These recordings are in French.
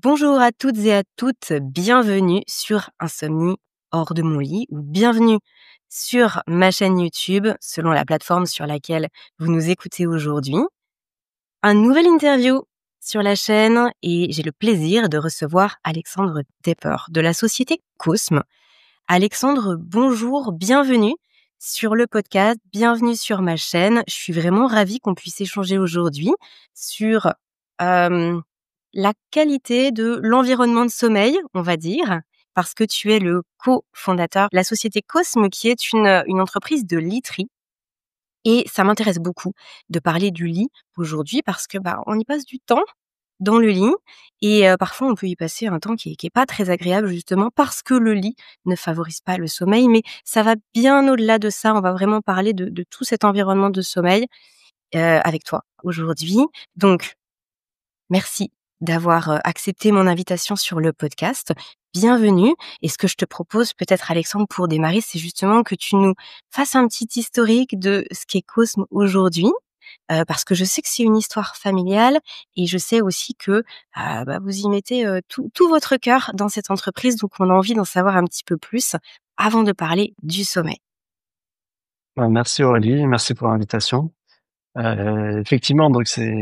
Bonjour à toutes et à toutes, bienvenue sur Insomnie hors de mon lit ou bienvenue sur ma chaîne YouTube selon la plateforme sur laquelle vous nous écoutez aujourd'hui. Un nouvel interview sur la chaîne et j'ai le plaisir de recevoir Alexandre Depper de la société Cosme. Alexandre, bonjour, bienvenue sur le podcast, bienvenue sur ma chaîne. Je suis vraiment ravie qu'on puisse échanger aujourd'hui sur la qualité de l'environnement de sommeil, on va dire, parce que tu es le cofondateur de la société Cosme, qui est une entreprise de literie. Et ça m'intéresse beaucoup de parler du lit aujourd'hui parce que on y passe du temps dans le lit et parfois on peut y passer un temps qui est pas très agréable justement parce que le lit ne favorise pas le sommeil. Mais ça va bien au-delà de ça. On va vraiment parler de tout cet environnement de sommeil avec toi aujourd'hui. Donc, merci d'avoir accepté mon invitation sur le podcast. Bienvenue. Et ce que je te propose peut-être, Alexandre, pour démarrer, c'est justement que tu nous fasses un petit historique de ce qu'est Cosme aujourd'hui, parce que je sais que c'est une histoire familiale et je sais aussi que vous y mettez tout votre cœur dans cette entreprise. Donc, on a envie d'en savoir un petit peu plus avant de parler du sommeil. Merci Aurélie, merci pour l'invitation. Effectivement, donc c'est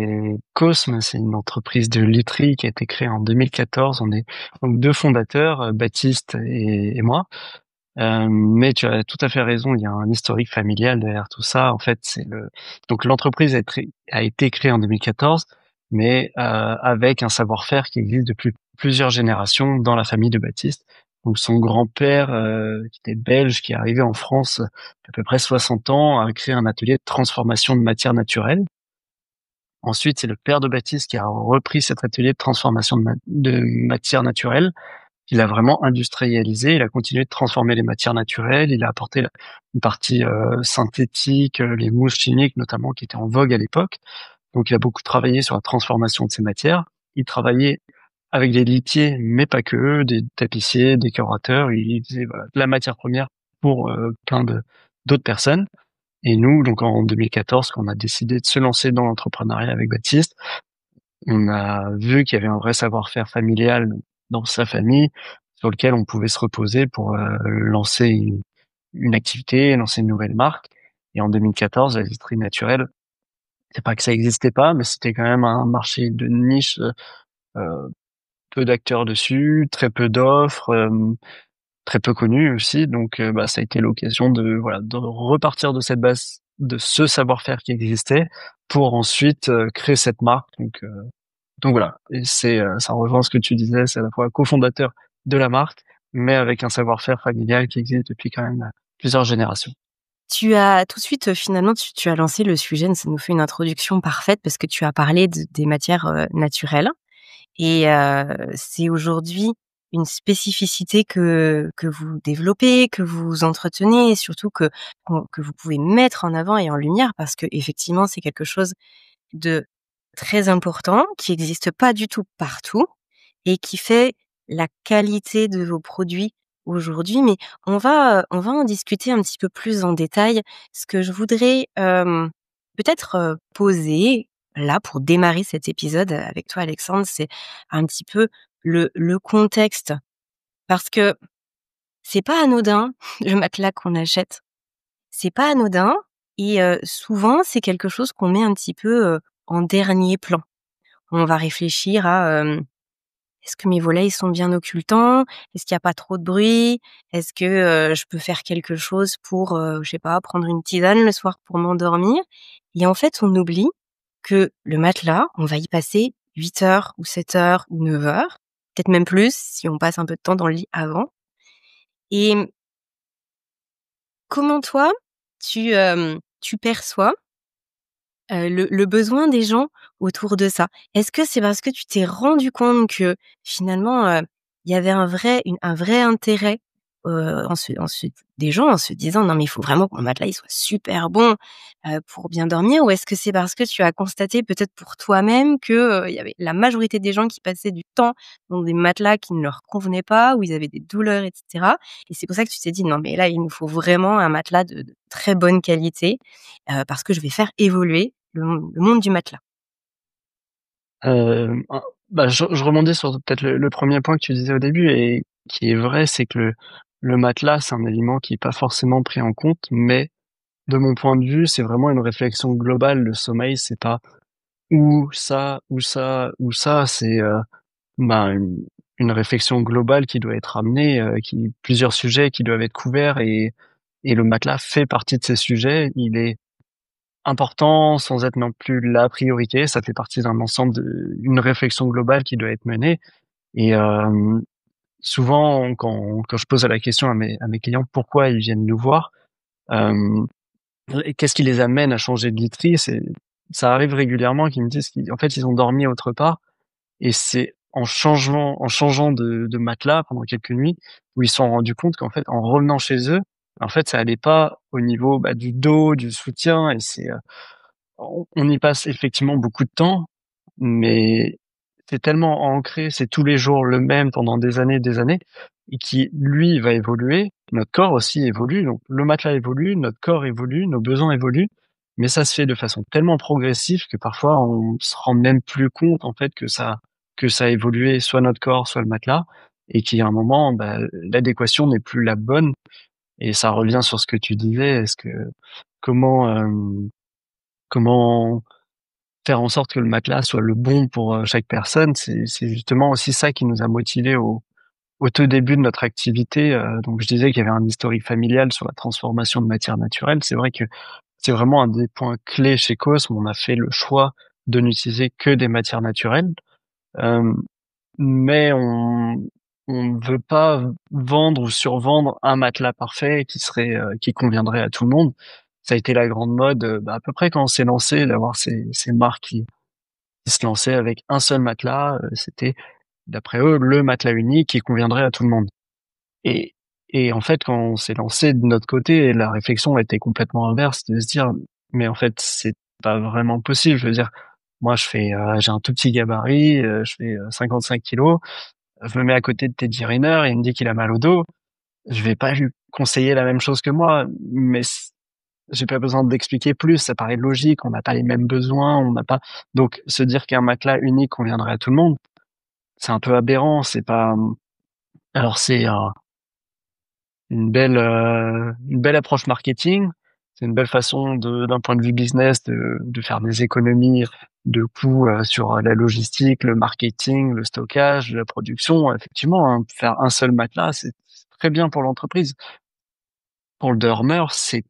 Cosme, c'est une entreprise de literie qui a été créée en 2014. On est donc deux fondateurs, Baptiste et moi. Mais tu as tout à fait raison, il y a un historique familial derrière tout ça. En fait, donc l'entreprise a été créée en 2014, mais avec un savoir-faire qui existe depuis plusieurs générations dans la famille de Baptiste. Donc son grand-père, qui était belge, qui est arrivé en France il y a à peu près 60 ans, a créé un atelier de transformation de matières naturelles. Ensuite, c'est le père de Baptiste qui a repris cet atelier de transformation de matières naturelles. Il a vraiment industrialisé, il a continué de transformer les matières naturelles, il a apporté une partie synthétique, les mousses chimiques notamment qui étaient en vogue à l'époque. Donc il a beaucoup travaillé sur la transformation de ces matières. Il travaillait avec des litiers, mais pas que eux, des tapissiers, décorateurs. Il faisait de la matière première pour plein d'autres personnes. Et nous, donc en 2014, quand on a décidé de se lancer dans l'entrepreneuriat avec Baptiste, on a vu qu'il y avait un vrai savoir-faire familial dans sa famille sur lequel on pouvait se reposer pour lancer une activité, lancer une nouvelle marque. Et en 2014, la literie naturelle, c'est pas que ça existait pas, mais c'était quand même un marché de niche, euh, peu d'acteurs dessus, très peu d'offres, très peu connu aussi. Donc, ça a été l'occasion de repartir de cette base, de ce savoir-faire qui existait, pour ensuite créer cette marque. Donc voilà. Et ça rejoint ce que tu disais, c'est à la fois cofondateur de la marque, mais avec un savoir-faire familial qui existe depuis quand même plusieurs générations. Tu as tout de suite, finalement, tu as lancé le sujet, ça nous fait une introduction parfaite parce que tu as parlé des matières naturelles. Et c'est aujourd'hui une spécificité que vous développez, que vous entretenez et surtout que vous pouvez mettre en avant et en lumière parce que effectivement c'est quelque chose de très important qui existe pas du tout partout et qui fait la qualité de vos produits aujourd'hui. Mais on va en discuter un petit peu plus en détail. Ce que je voudrais, peut-être, poser là pour démarrer cet épisode avec toi Alexandre, c'est un petit peu le contexte. Parce que c'est pas anodin le matelas qu'on achète. C'est pas anodin et souvent c'est quelque chose qu'on met un petit peu, en dernier plan. On va réfléchir à, est-ce que mes volets ils sont bien occultants? Est-ce qu'il y a pas trop de bruit? Est-ce que, je peux faire quelque chose pour, je sais pas, prendre une tisane le soir pour m'endormir? Et en fait, on oublie que le matelas, on va y passer 8 heures ou 7 heures ou 9 heures, peut-être même plus si on passe un peu de temps dans le lit avant. Et comment toi, tu perçois le besoin des gens autour de ça? Est-ce que c'est parce que tu t'es rendu compte que finalement, il y avait un vrai intérêt, en se des gens en se disant: «Non mais il faut vraiment que mon matelas il soit super bon, pour bien dormir» ou est-ce que c'est parce que tu as constaté peut-être pour toi-même que, il y avait la majorité des gens qui passaient du temps dans des matelas qui ne leur convenaient pas, où ils avaient des douleurs et cetera et c'est pour ça que tu t'es dit: «Non mais là, il nous faut vraiment un matelas de très bonne qualité, parce que je vais faire évoluer le monde du matelas». Un bah, je rebondis sur peut-être le 1er point que tu disais au début et qui est vrai, c'est que le matelas, c'est un élément qui est pas forcément pris en compte, mais de mon point de vue, c'est vraiment une réflexion globale. Le sommeil, c'est pas ou ça, ou ça, ou ça, c'est, ben, une réflexion globale qui doit être amenée, qui plusieurs sujets qui doivent être couverts et le matelas fait partie de ces sujets. Il est important sans être non plus la priorité. Ça fait partie d'un ensemble une réflexion globale qui doit être menée et souvent quand je pose la question à mes clients pourquoi ils viennent nous voir, hem, et qu'est-ce qui les amène à changer de literie, ça arrive régulièrement qu'ils me disent qu'en fait, ils ont dormi autre part et c'est en changeant de matelas pendant quelques nuits où ils se sont rendus compte qu'en fait, en revenant chez eux, en fait, ça allait pas au niveau, bah, du dos, du soutien et on y passe effectivement beaucoup de temps, mais c'est tellement ancré, c'est tous les jours le même pendant des années et qui, lui, va évoluer. Notre corps aussi évolue, donc le matelas évolue, notre corps évolue, nos besoins évoluent, mais ça se fait de façon tellement progressive que parfois on se rend même plus compte en fait que ça a évolué soit notre corps, soit le matelas et qu'il y a un moment, bah, l'adéquation n'est plus la bonne et ça revient sur ce que tu disais. Est-ce que comment, comment faire en sorte que le matelas soit le bon pour, chaque personne, c'est justement aussi ça qui nous a motivés au tout début de notre activité, donc je disais qu'il y avait un historique familial sur la transformation de matières naturelles. C'est vrai que c'est vraiment un des points clés chez Cosme. On a fait le choix de n'utiliser que des matières naturelles, hem, mais on ne veut pas vendre ou survendre un matelas parfait qui serait, qui conviendrait à tout le monde. Ça a été la grande mode, bah, à peu près quand on s'est lancé, d'avoir ces marques qui se lançaient avec un seul matelas, c'était d'après eux le matelas unique qui conviendrait à tout le monde. Et et en fait, quand on s'est lancé de notre côté, la réflexion a été complètement inverse, de se dire: «Mais en fait, c'est pas vraiment possible». Je veux dire, moi j'ai un tout petit gabarit, je fais, 55 kilogrammes. Je me mets à côté de Teddy Riner, il me dit qu'il a mal au dos. Je vais pas lui conseiller la même chose que moi, mais j'ai pas besoin d'expliquer plus, ça paraît logique, on n'a pas les mêmes besoins, on n'a pas donc se dire qu'un matelas unique conviendrait à tout le monde, c'est un peu aberrant, c'est pas, alors c'est une belle approche marketing, c'est une belle façon d'un point de vue business de faire des économies de coûts, sur la logistique, le marketing, le stockage, la production. Effectivement, hein, faire un seul matelas, c'est très bien pour l'entreprise. Pour le dormeur, c'est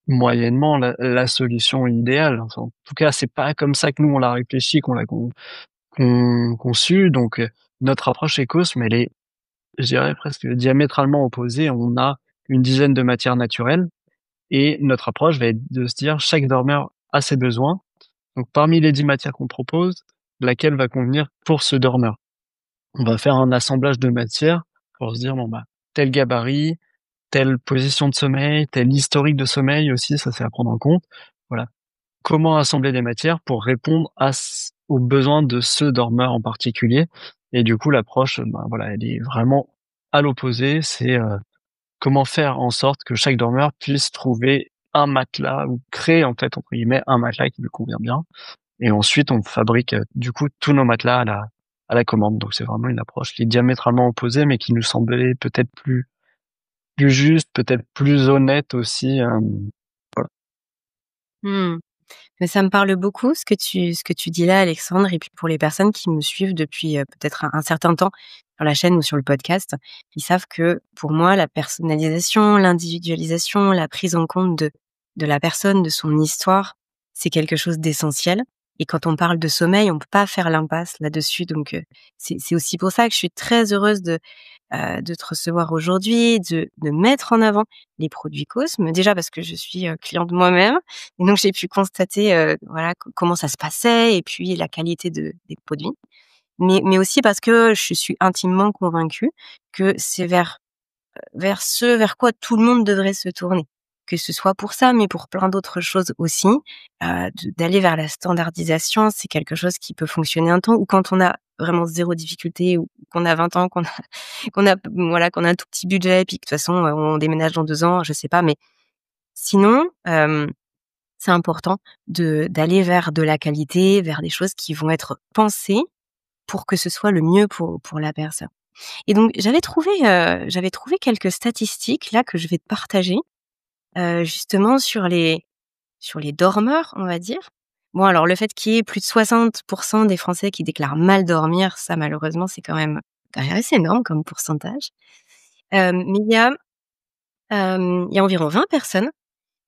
moyennement la solution idéale. Enfin, en tout cas, c'est pas comme ça que nous on l'a réfléchi, qu'on l'a conçu. Donc, notre approche Ecosm, elle est, je dirais, presque diamétralement opposée. On a une dizaine de matières naturelles et notre approche va être de se dire chaque dormeur a ses besoins. Donc, parmi les 10 matières qu'on propose, laquelle va convenir pour ce dormeur? On va faire un assemblage de matières pour se dire bon bah tel gabarit, telle position de sommeil, tel historique de sommeil aussi, ça c'est à prendre en compte. Voilà. Comment assembler des matières pour répondre aux besoins de ce dormeur en particulier. Et du coup, l'approche, ben voilà, elle est vraiment à l'opposé. C'est comment faire en sorte que chaque dormeur puisse trouver un matelas ou créer en fait entre guillemets un matelas qui lui convient bien. Et ensuite, on fabrique du coup tous nos matelas à la commande. Donc c'est vraiment une approche qui est diamétralement opposée, mais qui nous semblait peut-être plus juste, peut-être plus honnête aussi. Voilà. Mmh. Mais ça me parle beaucoup ce que tu dis là, Alexandre, et puis pour les personnes qui me suivent depuis, peut-être un certain temps sur la chaîne ou sur le podcast, ils savent que pour moi la personnalisation, l'individualisation, la prise en compte de la personne, de son histoire, c'est quelque chose d'essentiel, et quand on parle de sommeil, on peut pas faire l'impasse là-dessus, donc c'est aussi pour ça que je suis très heureuse de te recevoir aujourd'hui, de mettre en avant les produits Cosme. Déjà parce que je suis, cliente moi-même, et donc j'ai pu constater, voilà, comment ça se passait et puis la qualité des produits. Mais aussi parce que je suis intimement convaincue que c'est vers ce vers quoi tout le monde devrait se tourner. Que ce soit pour ça, mais pour plein d'autres choses aussi. D'aller vers la standardisation, c'est quelque chose qui peut fonctionner un temps, ou quand on a vraiment zéro difficulté, ou qu'on a 20 ans, qu'on a un tout petit budget, puis que de toute façon, on déménage dans 2 ans, je sais pas. Mais sinon, c'est important d'aller vers de la qualité, vers des choses qui vont être pensées pour que ce soit le mieux pour la personne. Et donc j'avais trouvé quelques statistiques là que je vais te partager, justement sur les dormeurs, on va dire. Bon, alors le fait qu'il y ait plus de 60 des Français qui déclarent mal dormir, ça malheureusement, c'est quand même assez énorme comme pourcentage. Mais il y a environ 20 personnes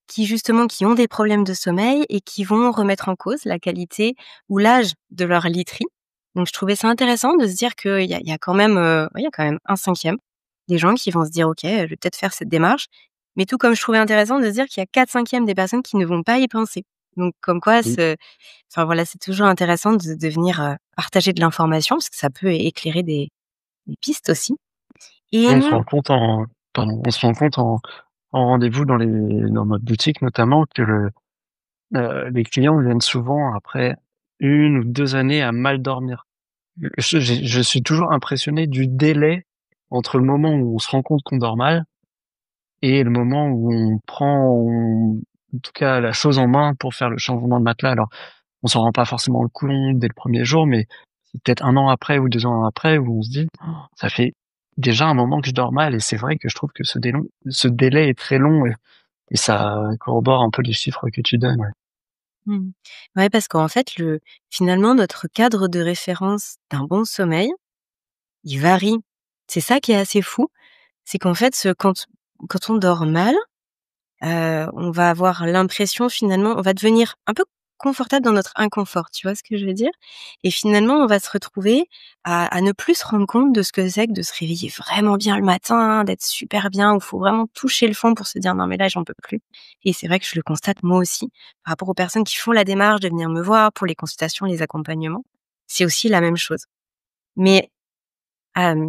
qui justement qui ont des problèmes de sommeil et qui vont remettre en cause la qualité ou l'âge de leur literie. Donc je trouvais ça intéressant de se dire qu'il y a quand même, ouais, il y a quand même un cinquième des gens qui vont se dire: «OK, je vais peut-être faire cette démarche». Mais tout comme je trouvais intéressant de se dire qu'il y a 4/5 des personnes qui ne vont pas y penser. Donc comme quoi Oui. enfin voilà, c'est toujours intéressant de venir, partager de l'information parce que ça peut éclairer des pistes aussi. Et On se rend compte en pardon, on se rend compte en rendez-vous dans notre boutique notamment que les clients viennent souvent après 1 ou 2 années à mal dormir. Je suis toujours impressionné du délai entre le moment où on se rend compte qu'on dort mal et le moment où on prend, en tout cas, la chose en main pour faire le changement de matelas. Alors, on s'en rend pas forcément compte dès le premier jour, mais c'est peut-être 1 an après ou 2 ans après où on se dit: «Oh, ça fait déjà un moment que je dors mal», et c'est vrai que je trouve que ce délai est très long, et ça corrobore un peu les chiffres que tu donnes, ouais. mmh, ouais, parce qu'en fait, finalement, notre cadre de référence d'un bon sommeil, il varie. C'est ça qui est assez fou, c'est qu'en fait, quand on dort mal, on va avoir l'impression finalement on va devenir un peu confortable dans notre inconfort, tu vois ce que je veux dire? Et finalement, on va se retrouver à ne plus se rendre compte de ce que c'est que de se réveiller vraiment bien le matin, d'être super bien, où il faut vraiment toucher le fond pour se dire: «Non mais là, j'en peux plus». Et c'est vrai que je le constate moi aussi, par rapport aux personnes qui font la démarche de venir me voir pour les consultations, les accompagnements, c'est aussi la même chose. Mais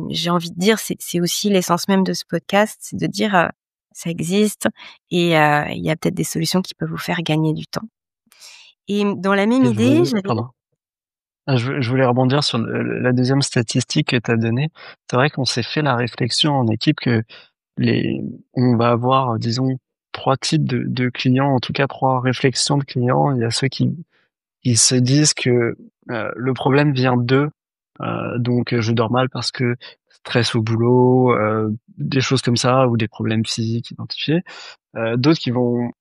j'ai envie de dire, c'est aussi l'essence même de ce podcast, c'est de dire, ça existe et il y a peut-être des solutions qui peuvent vous faire gagner du temps. Et dans la même Et je idée, voulais j'avais pardon. Je voulais rebondir sur la deuxième statistique que tu as donnée. C'est vrai qu'on s'est fait la réflexion en équipe que on va avoir, disons, 3 types de clients, en tout cas 3 réflexions de clients. Il y a ceux qui se disent que, le problème vient d'eux, donc je dors mal parce que stress au boulot, des choses comme ça, ou des problèmes physiques identifiés. D'autres qui vont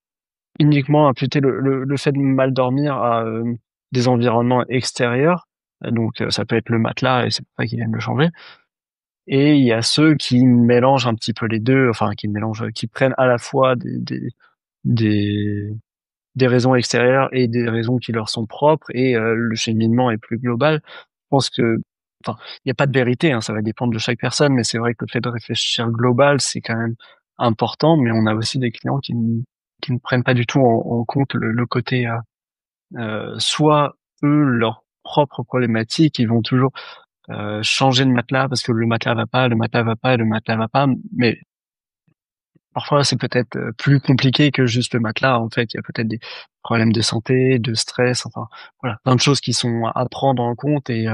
uniquement imputer le fait de mal dormir à, des environnements extérieurs, donc ça peut être le matelas et c'est pour ça qu'ils viennent le changer. Et il y a ceux qui mélangent un petit peu les 2, enfin qui mélangent, qui prennent à la fois des des raisons extérieures et des raisons qui leur sont propres, et le cheminement est plus global. Je pense que, enfin, il y a pas de vérité, hein, ça va dépendre de chaque personne, mais c'est vrai que le fait de réfléchir global, c'est quand même important. Mais on a aussi des clients qui ne prennent pas du tout en compte le côté, soit eux, leurs propres problématiques, ils vont toujours, changer de matelas parce que le matelas va pas, le matelas va pas et le matelas va pas. Mais parfois, c'est peut-être, plus compliqué que juste le matelas. En fait, il y a peut-être des problèmes de santé, de stress, enfin, voilà, plein de choses qui sont à prendre en compte. Et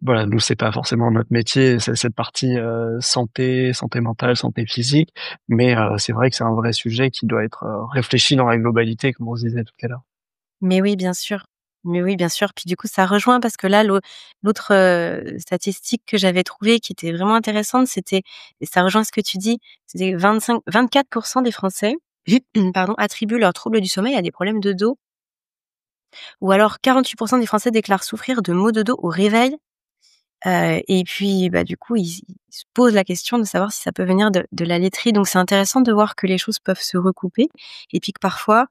voilà, nous, c'est pas forcément notre métier, c'est cette partie, santé mentale, santé physique, mais c'est vrai que c'est un vrai sujet qui doit être, réfléchi dans la globalité, comme on se disait tout à l'heure. mais oui, bien sûr. Mais oui, bien sûr. Puis du coup, ça rejoint parce que là, l'autre, statistique que j'avais trouvée qui était vraiment intéressante, c'était et ça rejoint ce que tu dis, c'était 24 des Français, pardon, attribuent leurs troubles du sommeil à des problèmes de dos ou alors 48 des Français déclarent souffrir de maux de dos au réveil. Et puis, bah, du coup, ils se posent la question de savoir si ça peut venir de la laiterie. Donc c'est intéressant de voir que les choses peuvent se recouper et puis que parfois,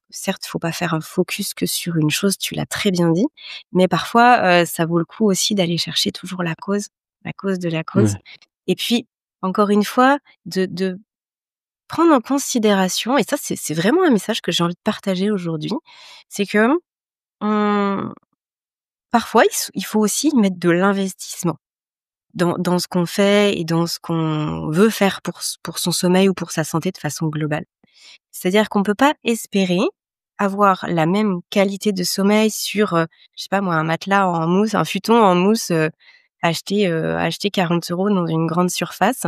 certes, faut pas faire un focus que sur une chose, tu l'as très bien dit, mais parfois, ça vaut le coup aussi d'aller chercher toujours la cause de la cause. Ouais. Et puis, encore une fois, de prendre en considération et ça, c'est vraiment un message que j'ai envie de partager aujourd'hui, c'est que, on parfois, il faut aussi mettre de l'investissement dans ce qu'on fait et dans ce qu'on veut faire pour son sommeil ou pour sa santé de façon globale. C'est-à-dire qu'on peut pas espérer avoir la même qualité de sommeil sur, je sais pas moi, un matelas en mousse, un futon en mousse, acheté 40 € dans une grande surface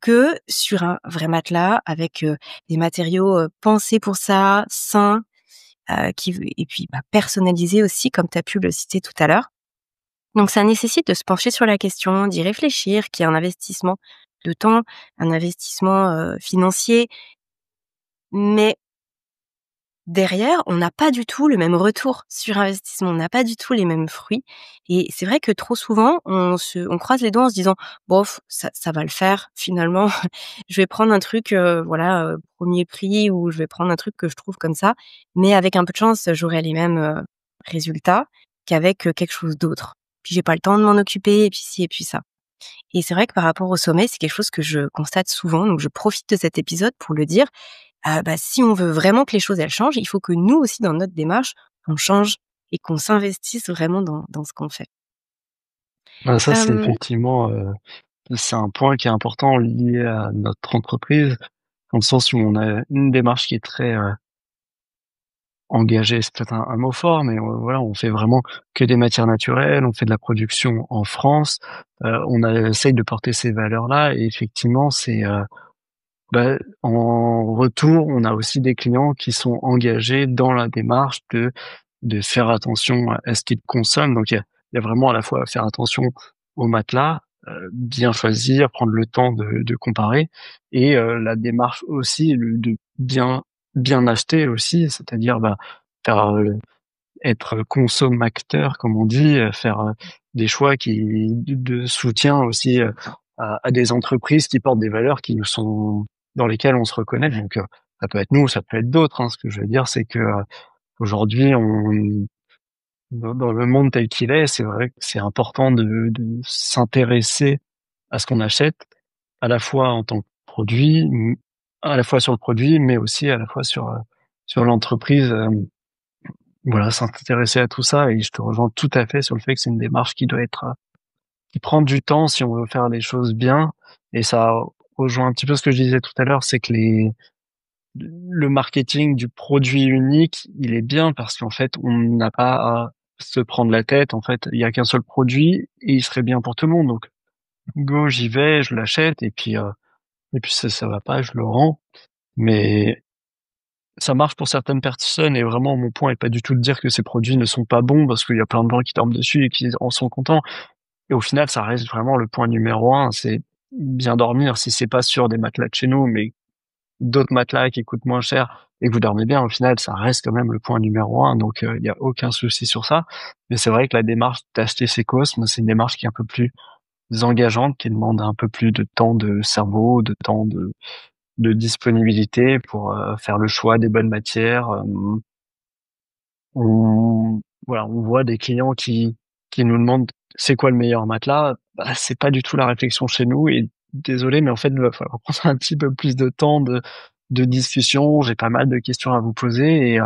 que sur un vrai matelas avec, des matériaux, pensés pour ça, sains, qui et puis, personnalisés aussi comme tu as pu le citer tout à l'heure. Donc ça nécessite de se pencher sur la question, d'y réfléchir, qu'il y a un investissement de temps, un investissement, financier, mais derrière, on n'a pas du tout le même retour sur investissement, on n'a pas du tout les mêmes fruits et c'est vrai que trop souvent, on croise les doigts en se disant: «Bof, ça va le faire finalement, je vais prendre un truc, voilà, 1 prix ou je vais prendre un truc que je trouve comme ça, mais avec un peu de chance, j'aurai les mêmes, résultats qu'avec, quelque chose d'autre. Puis j'ai pas le temps de m'en occuper et puis ci et puis ça». Et c'est vrai que par rapport au sommeil, c'est quelque chose que je constate souvent, donc je profite de cet épisode pour le dire. Si on veut vraiment que les choses elles changent, il faut que nous aussi dans notre démarche, on change et qu'on s'investisse vraiment dans ce qu'on fait. Bah, ça, c'est Hem, effectivement, c'est un point qui est important lié à notre entreprise, dans le sens où on a une démarche qui est très, engagée, c'est peut-être un mot fort, mais voilà, on fait vraiment que des matières naturelles, on fait de la production en France, essaye de porter ces valeurs-là et effectivement, en retour, on a aussi des clients qui sont engagés dans la démarche de faire attention à ce qu'ils consomment. Donc il y a vraiment à la fois faire attention au matelas, bien choisir, prendre le temps de comparer et la démarche aussi de bien acheter aussi, c'est-à-dire, faire, être consommateur comme on dit, faire, des choix qui de soutien aussi, à des entreprises qui portent des valeurs qui nous sont dans lesquelles on se reconnaît donc ça peut être nous, ça peut être d'autres, hein. Ce que je veux dire, c'est que, aujourd'hui on dans le monde tel qu'il est, c'est vrai que c'est important de s'intéresser à ce qu'on achète, à la fois en tant que produit, à la fois sur le produit, mais aussi à la fois sur l'entreprise, voilà, s'intéresser à tout ça et je te rejoins tout à fait sur le fait que c'est une démarche qui doit être, qui prend du temps si on veut faire les choses bien et ça rejoint un petit peu ce que je disais tout à l'heure, c'est que le marketing du produit unique, il est bien parce qu'en fait, on n'a pas à se prendre la tête. En fait, il y a qu'un seul produit et il serait bien pour tout le monde. Donc, go, j'y vais, je l'achète et puis ça va pas, je le rends. Mais ça marche pour certaines personnes et vraiment mon point est pas du tout de dire que ces produits ne sont pas bons parce qu'il y a plein de gens qui dorment dessus et qui en sont contents. Et au final, ça reste vraiment le point numéro un, c'est bien dormir. Si c'est pas sur des matelas de chez nous, mais d'autres matelas qui coûtent moins cher et que vous dormez bien, au final, ça reste quand même le point numéro un. Donc, il y a aucun souci sur ça. Mais c'est vrai que la démarche d'acheter ces cosmes, c'est une démarche qui est un peu plus engageante, qui demande un peu plus de temps de cerveau, de temps de disponibilité pour faire le choix des bonnes matières. On, voilà, on voit des clients qui nous demandent c'est quoi le meilleur matelas. C'est pas du tout la réflexion chez nous et désolé, mais en fait, il va falloir prendre un petit peu plus de temps de discussion. J'ai pas mal de questions à vous poser et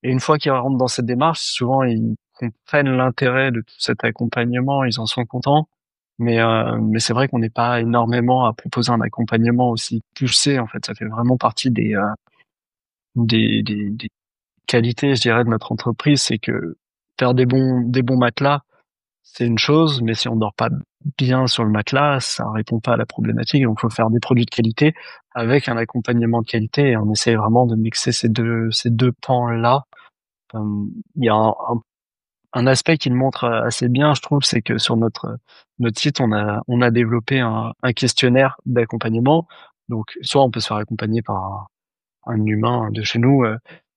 une fois qu'ils rentrent dans cette démarche, souvent ils comprennent l'intérêt de tout cet accompagnement, ils en sont contents. Mais c'est vrai qu'on n'est pas énormément à proposer un accompagnement aussi poussé. En fait, ça fait vraiment partie des qualités, je dirais, de notre entreprise, c'est que faire des bons matelas, c'est une chose, mais si on dort pas bien sur le matelas, ça répond pas à la problématique. Donc, faut faire des produits de qualité avec un accompagnement de qualité et on essaie vraiment de mixer ces deux pans-là. Il y a un aspect qui le montre assez bien, je trouve, c'est que sur notre site, on a développé un questionnaire d'accompagnement. Donc, soit on peut se faire accompagner par un humain de chez nous,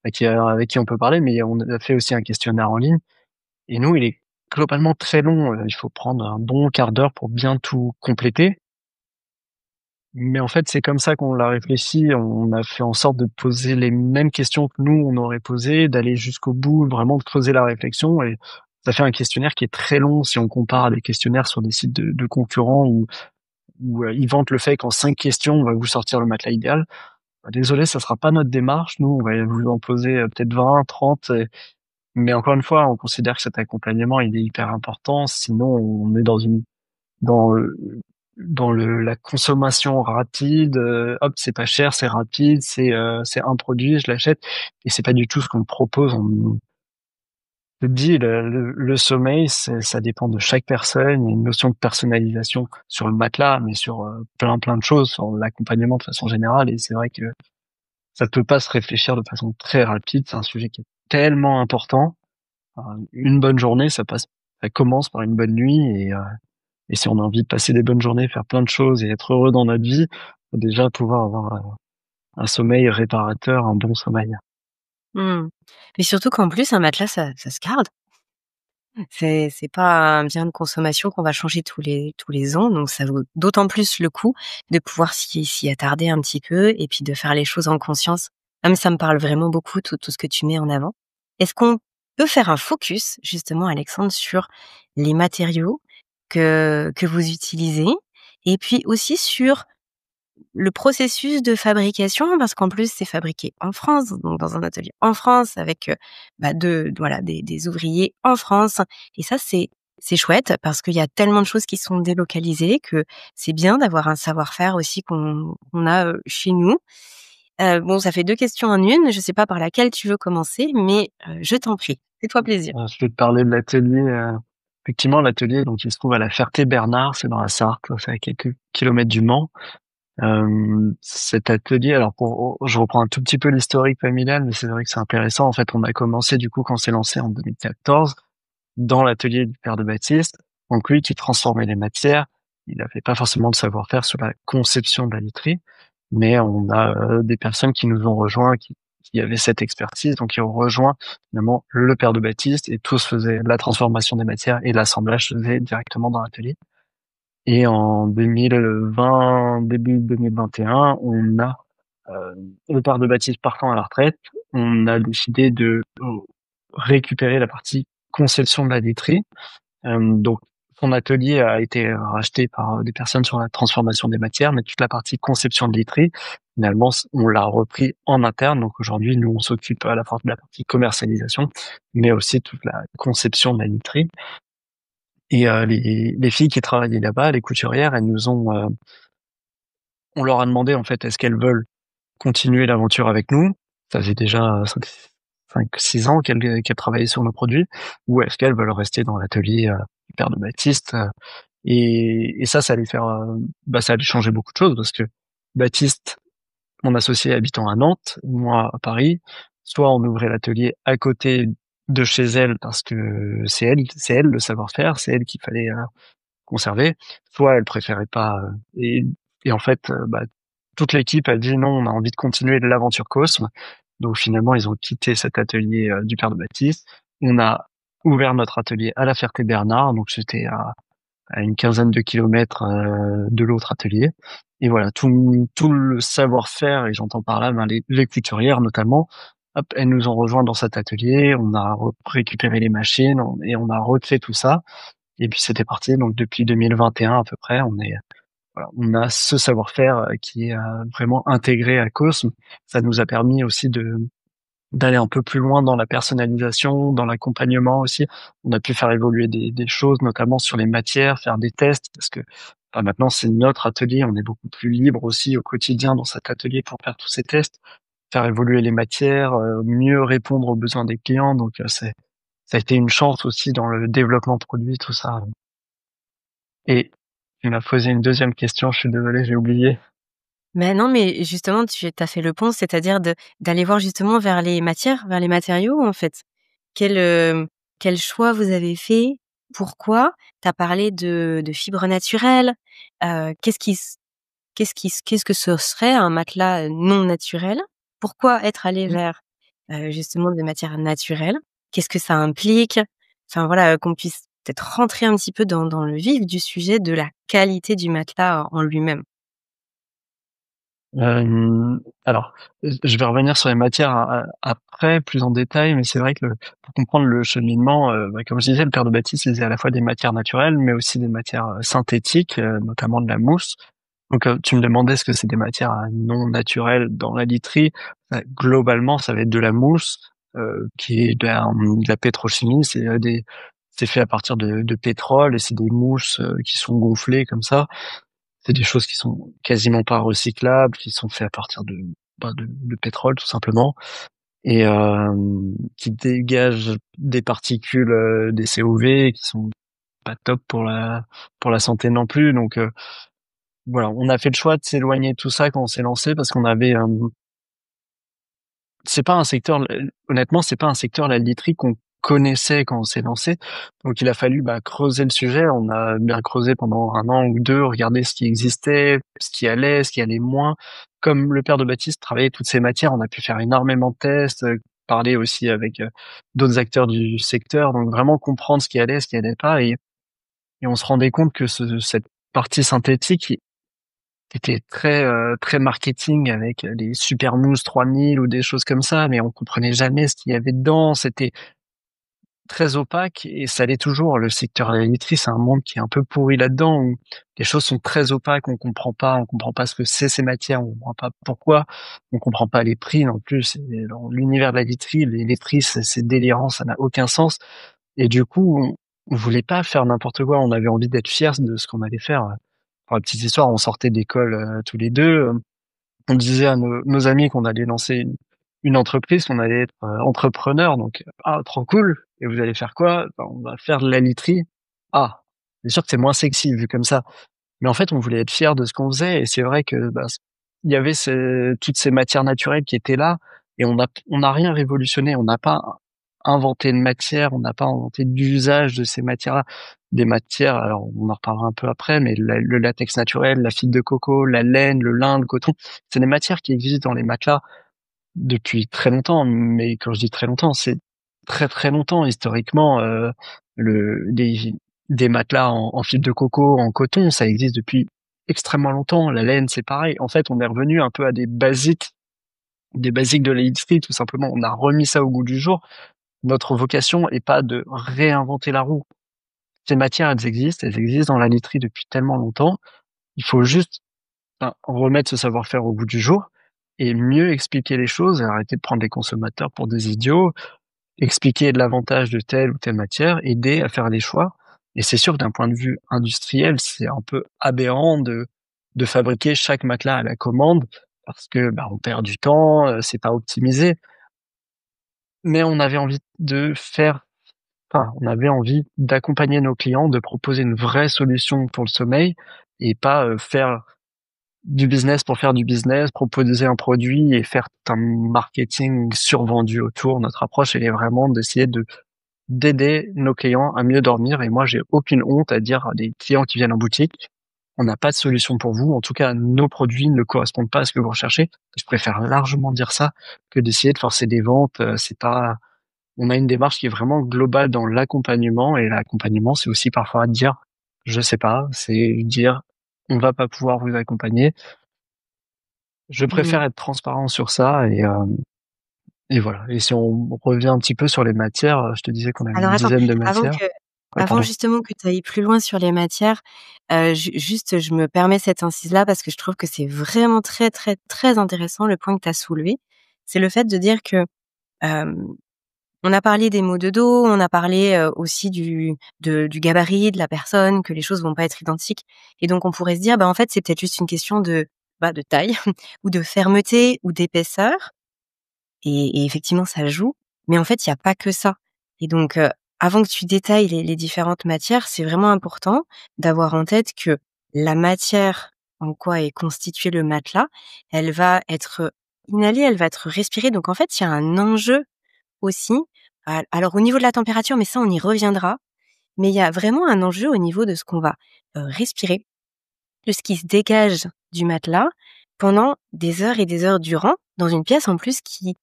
avec qui on peut parler, mais on a fait aussi un questionnaire en ligne. Et nous, il est globalement très long. Il faut prendre un bon quart d'heure pour bien tout compléter. Mais en fait, c'est comme ça qu'on l'a réfléchi. On a fait en sorte de poser les mêmes questions que nous, on aurait posées, d'aller jusqu'au bout, vraiment de creuser la réflexion. Et ça fait un questionnaire qui est très long si on compare à des questionnaires sur des sites de concurrents où ils vantent le fait qu'en 5 questions, on va vous sortir le matelas idéal. Désolé, ça sera pas notre démarche. Nous, on va vous en poser peut-être 20, 30. Mais encore une fois, on considère que cet accompagnement, il est hyper important. Sinon, on est dans la consommation rapide. Hop, c'est pas cher, c'est rapide, c'est un produit, je l'achète. Et c'est pas du tout ce qu'on propose. te dis, le sommeil, ça dépend de chaque personne. Il y a une notion de personnalisation sur le matelas, mais sur plein de choses, sur l'accompagnement de façon générale. Et c'est vrai que ça ne peut pas se réfléchir de façon très rapide. C'est un sujet qui est tellement important. Une bonne journée, ça commence par une bonne nuit. Et si on a envie de passer des bonnes journées, faire plein de choses et être heureux dans notre vie, faut déjà pouvoir avoir un sommeil réparateur, un bon sommeil. Mmh. Mais surtout qu'en plus un matelas ça se garde. C'est pas un bien de consommation qu'on va changer tous les ans, donc ça vaut d'autant plus le coup de pouvoir s'y attarder un petit peu et puis de faire les choses en conscience. Ah mais ça me parle vraiment beaucoup tout ce que tu mets en avant. Est-ce qu'on peut faire un focus justement, Alexandre, sur les matériaux que vous utilisez et puis aussi sur le processus de fabrication, parce qu'en plus, c'est fabriqué en France, donc dans un atelier en France avec, voilà, des ouvriers en France et ça, c'est chouette parce qu'il y a tellement de choses qui sont délocalisées que c'est bien d'avoir un savoir-faire aussi qu'on a, chez nous. Bon, ça fait 2 questions en une. Je sais pas par laquelle tu veux commencer, mais, je t'en prie, fais-toi plaisir. Je vais te parler de l'atelier. Effectivement, l'atelier, donc, il se trouve à la Ferté-Bernard, c'est dans la Sarthe, c'est à quelques kilomètres du Mans. Cet atelier, alors je reprends un tout petit peu l'historique familial, mais c'est vrai que c'est intéressant. En fait, on a commencé du coup quand c'est lancé en 2014 dans l'atelier du père de Baptiste. Donc lui qui transformait les matières, il n'avait pas forcément de savoir-faire sur la conception de la literie, mais on a des personnes qui nous ont rejoints, qui avaient cette expertise, donc qui ont rejoint finalement le père de Baptiste et tous faisaient la transformation des matières et l'assemblage se faisait directement dans l'atelier. Et en 2020, début 2021, on a le père de Baptiste partant à la retraite, on a décidé de récupérer la partie conception de la literie. Donc, son atelier a été racheté par des personnes sur la transformation des matières, mais toute la partie conception de literie, finalement, on l'a repris en interne. Donc aujourd'hui, nous, on s'occupe à la fois de la partie commercialisation, mais aussi toute la conception de la literie. Et les filles qui travaillaient là-bas, les couturières, elles nous ont, on leur a demandé en fait, est-ce qu'elles veulent continuer l'aventure avec nous? Ça faisait déjà 5-6 ans qu'elles travaillaient sur nos produits, ou est-ce qu'elles veulent rester dans l'atelier du père de Baptiste? Et ça allait faire, ça allait changer beaucoup de choses parce que Baptiste, mon associé habitant à Nantes, moi à Paris, soit on ouvrait l'atelier à côté de chez elle parce que c'est elle le savoir-faire, c'est elle qu'il fallait conserver, soit elle préférait pas. Et en fait, toute l'équipe a dit non, on a envie de continuer l'aventure Cosme. Donc finalement, ils ont quitté cet atelier du père de Baptiste. On a ouvert notre atelier à la Ferté-Bernard, donc c'était à une quinzaine de kilomètres de l'autre atelier. Et voilà, tout le savoir-faire, et j'entends par là les couturières notamment, hop, elles nous ont rejoints dans cet atelier, on a récupéré les machines et on a refait tout ça. Et puis c'était parti. Donc depuis 2021 à peu près, voilà, on a ce savoir-faire qui est vraiment intégré à Cosme. Ça nous a permis aussi d'aller un peu plus loin dans la personnalisation, dans l'accompagnement aussi. On a pu faire évoluer des choses, notamment sur les matières, faire des tests, parce que maintenant c'est notre atelier, on est beaucoup plus libre aussi au quotidien dans cet atelier pour faire tous ces tests, faire évoluer les matières, mieux répondre aux besoins des clients. Donc ça a été une chance aussi dans le développement de produits, tout ça. Et tu m'as posé une deuxième question, je suis désolé, j'ai oublié. Mais non, mais justement, tu as fait le pont, c'est-à-dire d'aller voir justement vers les matières, vers les matériaux, en fait. Quel, quel choix vous avez fait? Pourquoi? Tu as parlé de fibres naturelles. Qu'est-ce que ce serait un matelas, non naturel? Pourquoi être allé vers, justement des matières naturelles? Qu'est-ce que ça implique? Enfin voilà, qu'on puisse peut-être rentrer un petit peu dans le vif du sujet de la qualité du matelas en lui-même. Alors, je vais revenir sur les matières après, plus en détail, mais c'est vrai que pour comprendre le cheminement, comme je disais, le père de Baptiste, il faisait à la fois des matières naturelles, mais aussi des matières synthétiques, notamment de la mousse. Donc, tu me demandais ce que c'est des matières non naturelles dans la literie. Globalement, ça va être de la mousse, qui est de la pétrochimie. C'est fait à partir de pétrole et c'est des mousses qui sont gonflées comme ça. C'est des choses qui sont quasiment pas recyclables, qui sont faites à partir de pétrole tout simplement. et qui dégagent des particules, des COV qui sont pas top pour la santé non plus. Donc voilà, on a fait le choix de s'éloigner de tout ça quand on s'est lancé parce qu'on avait c'est pas un secteur, honnêtement, c'est pas un secteur, la literie, qu'on connaissait quand on s'est lancé. Donc il a fallu, creuser le sujet. On a bien creusé pendant 1 an ou 2, regarder ce qui existait, ce qui allait moins. Comme le père de Baptiste travaillait toutes ces matières, on a pu faire énormément de tests, parler aussi avec, d'autres acteurs du secteur, donc vraiment comprendre ce qui allait pas, et on se rendait compte que cette partie synthétique était très marketing avec les Super Mousse 3000 ou des choses comme ça, mais on comprenait jamais ce qu'il y avait dedans. C'était très opaque et ça l'est toujours. Le secteur de la laiterie, c'est un monde qui est un peu pourri là-dedans, où les choses sont très opaques, on comprend pas ce que c'est ces matières, on comprend pas pourquoi, on comprend pas les prix non plus. Dans l'univers de la laiterie, les prix, c'est délirant, ça n'a aucun sens. Et du coup, on voulait pas faire n'importe quoi, on avait envie d'être fiers de ce qu'on allait faire. Pour la petite histoire, on sortait d'école, tous les 2. On disait à nos amis qu'on allait lancer une entreprise, qu'on allait être, entrepreneur, donc «Ah, trop cool, et vous allez faire quoi?» «On va faire de la literie». «Ah, c'est sûr que c'est moins sexy vu comme ça». Mais en fait, on voulait être fiers de ce qu'on faisait, et c'est vrai que, il y avait toutes ces matières naturelles qui étaient là, et on n'a rien révolutionné. On n'a pas inventé de matière, on n'a pas inventé d'usage de ces matières-là. Des matières, alors on en reparlera un peu après, mais le latex naturel, la fibre de coco, la laine, le lin, le coton, c'est des matières qui existent dans les matelas depuis très longtemps. Mais quand je dis très longtemps, c'est très, très longtemps. Historiquement, le des matelas en fibre de coco, en coton, ça existe depuis extrêmement longtemps. La laine, c'est pareil. En fait, on est revenu un peu à des basiques de l'industrie, tout simplement. On a remis ça au goût du jour. Notre vocation est pas de réinventer la roue. Ces matières, elles existent dans la laiterie depuis tellement longtemps. Il faut juste, remettre ce savoir-faire au goût du jour et mieux expliquer les choses, et arrêter de prendre les consommateurs pour des idiots, expliquer l'avantage de telle ou telle matière, aider à faire les choix. Et c'est sûr que d'un point de vue industriel, c'est un peu aberrant de fabriquer chaque matelas à la commande parce que, on perd du temps, c'est pas optimisé. Mais on avait envie on avait envie d'accompagner nos clients, de proposer une vraie solution pour le sommeil, et pas, faire du business pour faire du business, proposer un produit et faire un marketing survendu autour. Notre approche, elle est vraiment d'essayer d'aider nos clients à mieux dormir. Et moi, j'ai aucune honte à dire à des clients qui viennent en boutique: on n'a pas de solution pour vous. En tout cas, nos produits ne correspondent pas à ce que vous recherchez. Je préfère largement dire ça que d'essayer de forcer des ventes. C'est pas, on a une démarche qui est vraiment globale dans l'accompagnement, et l'accompagnement, c'est aussi parfois dire, je sais pas, c'est dire, on va pas pouvoir vous accompagner. Je Mmh. préfère être transparent sur ça, et voilà. Et si on revient un petit peu sur les matières, je te disais qu'on avait Alors une attends, dizaine de avant matières. que Ouais, avant pardon. justement que tu ailles plus loin sur les matières, juste je me permets cette incise-là parce que je trouve que c'est vraiment très, très, très intéressant le point que tu as soulevé. C'est le fait de dire que, hem, on a parlé des maux de dos, on a parlé, aussi du gabarit de la personne, que les choses vont pas être identiques, et donc on pourrait se dire: «Bah, en fait, c'est peut-être juste une question de taille ou de fermeté ou d'épaisseur». Et effectivement, ça joue, mais en fait, il y a pas que ça, et donc avant que tu détailles les différentes matières, c'est vraiment important d'avoir en tête que la matière en quoi est constitué le matelas, elle va être inhalée, elle va être respirée, donc en fait, il y a un enjeu aussi. Alors au niveau de la température, mais ça, on y reviendra, mais il y a vraiment un enjeu au niveau de ce qu'on va, respirer, de ce qui se dégage du matelas pendant des heures et des heures durant, dans une pièce en plus qui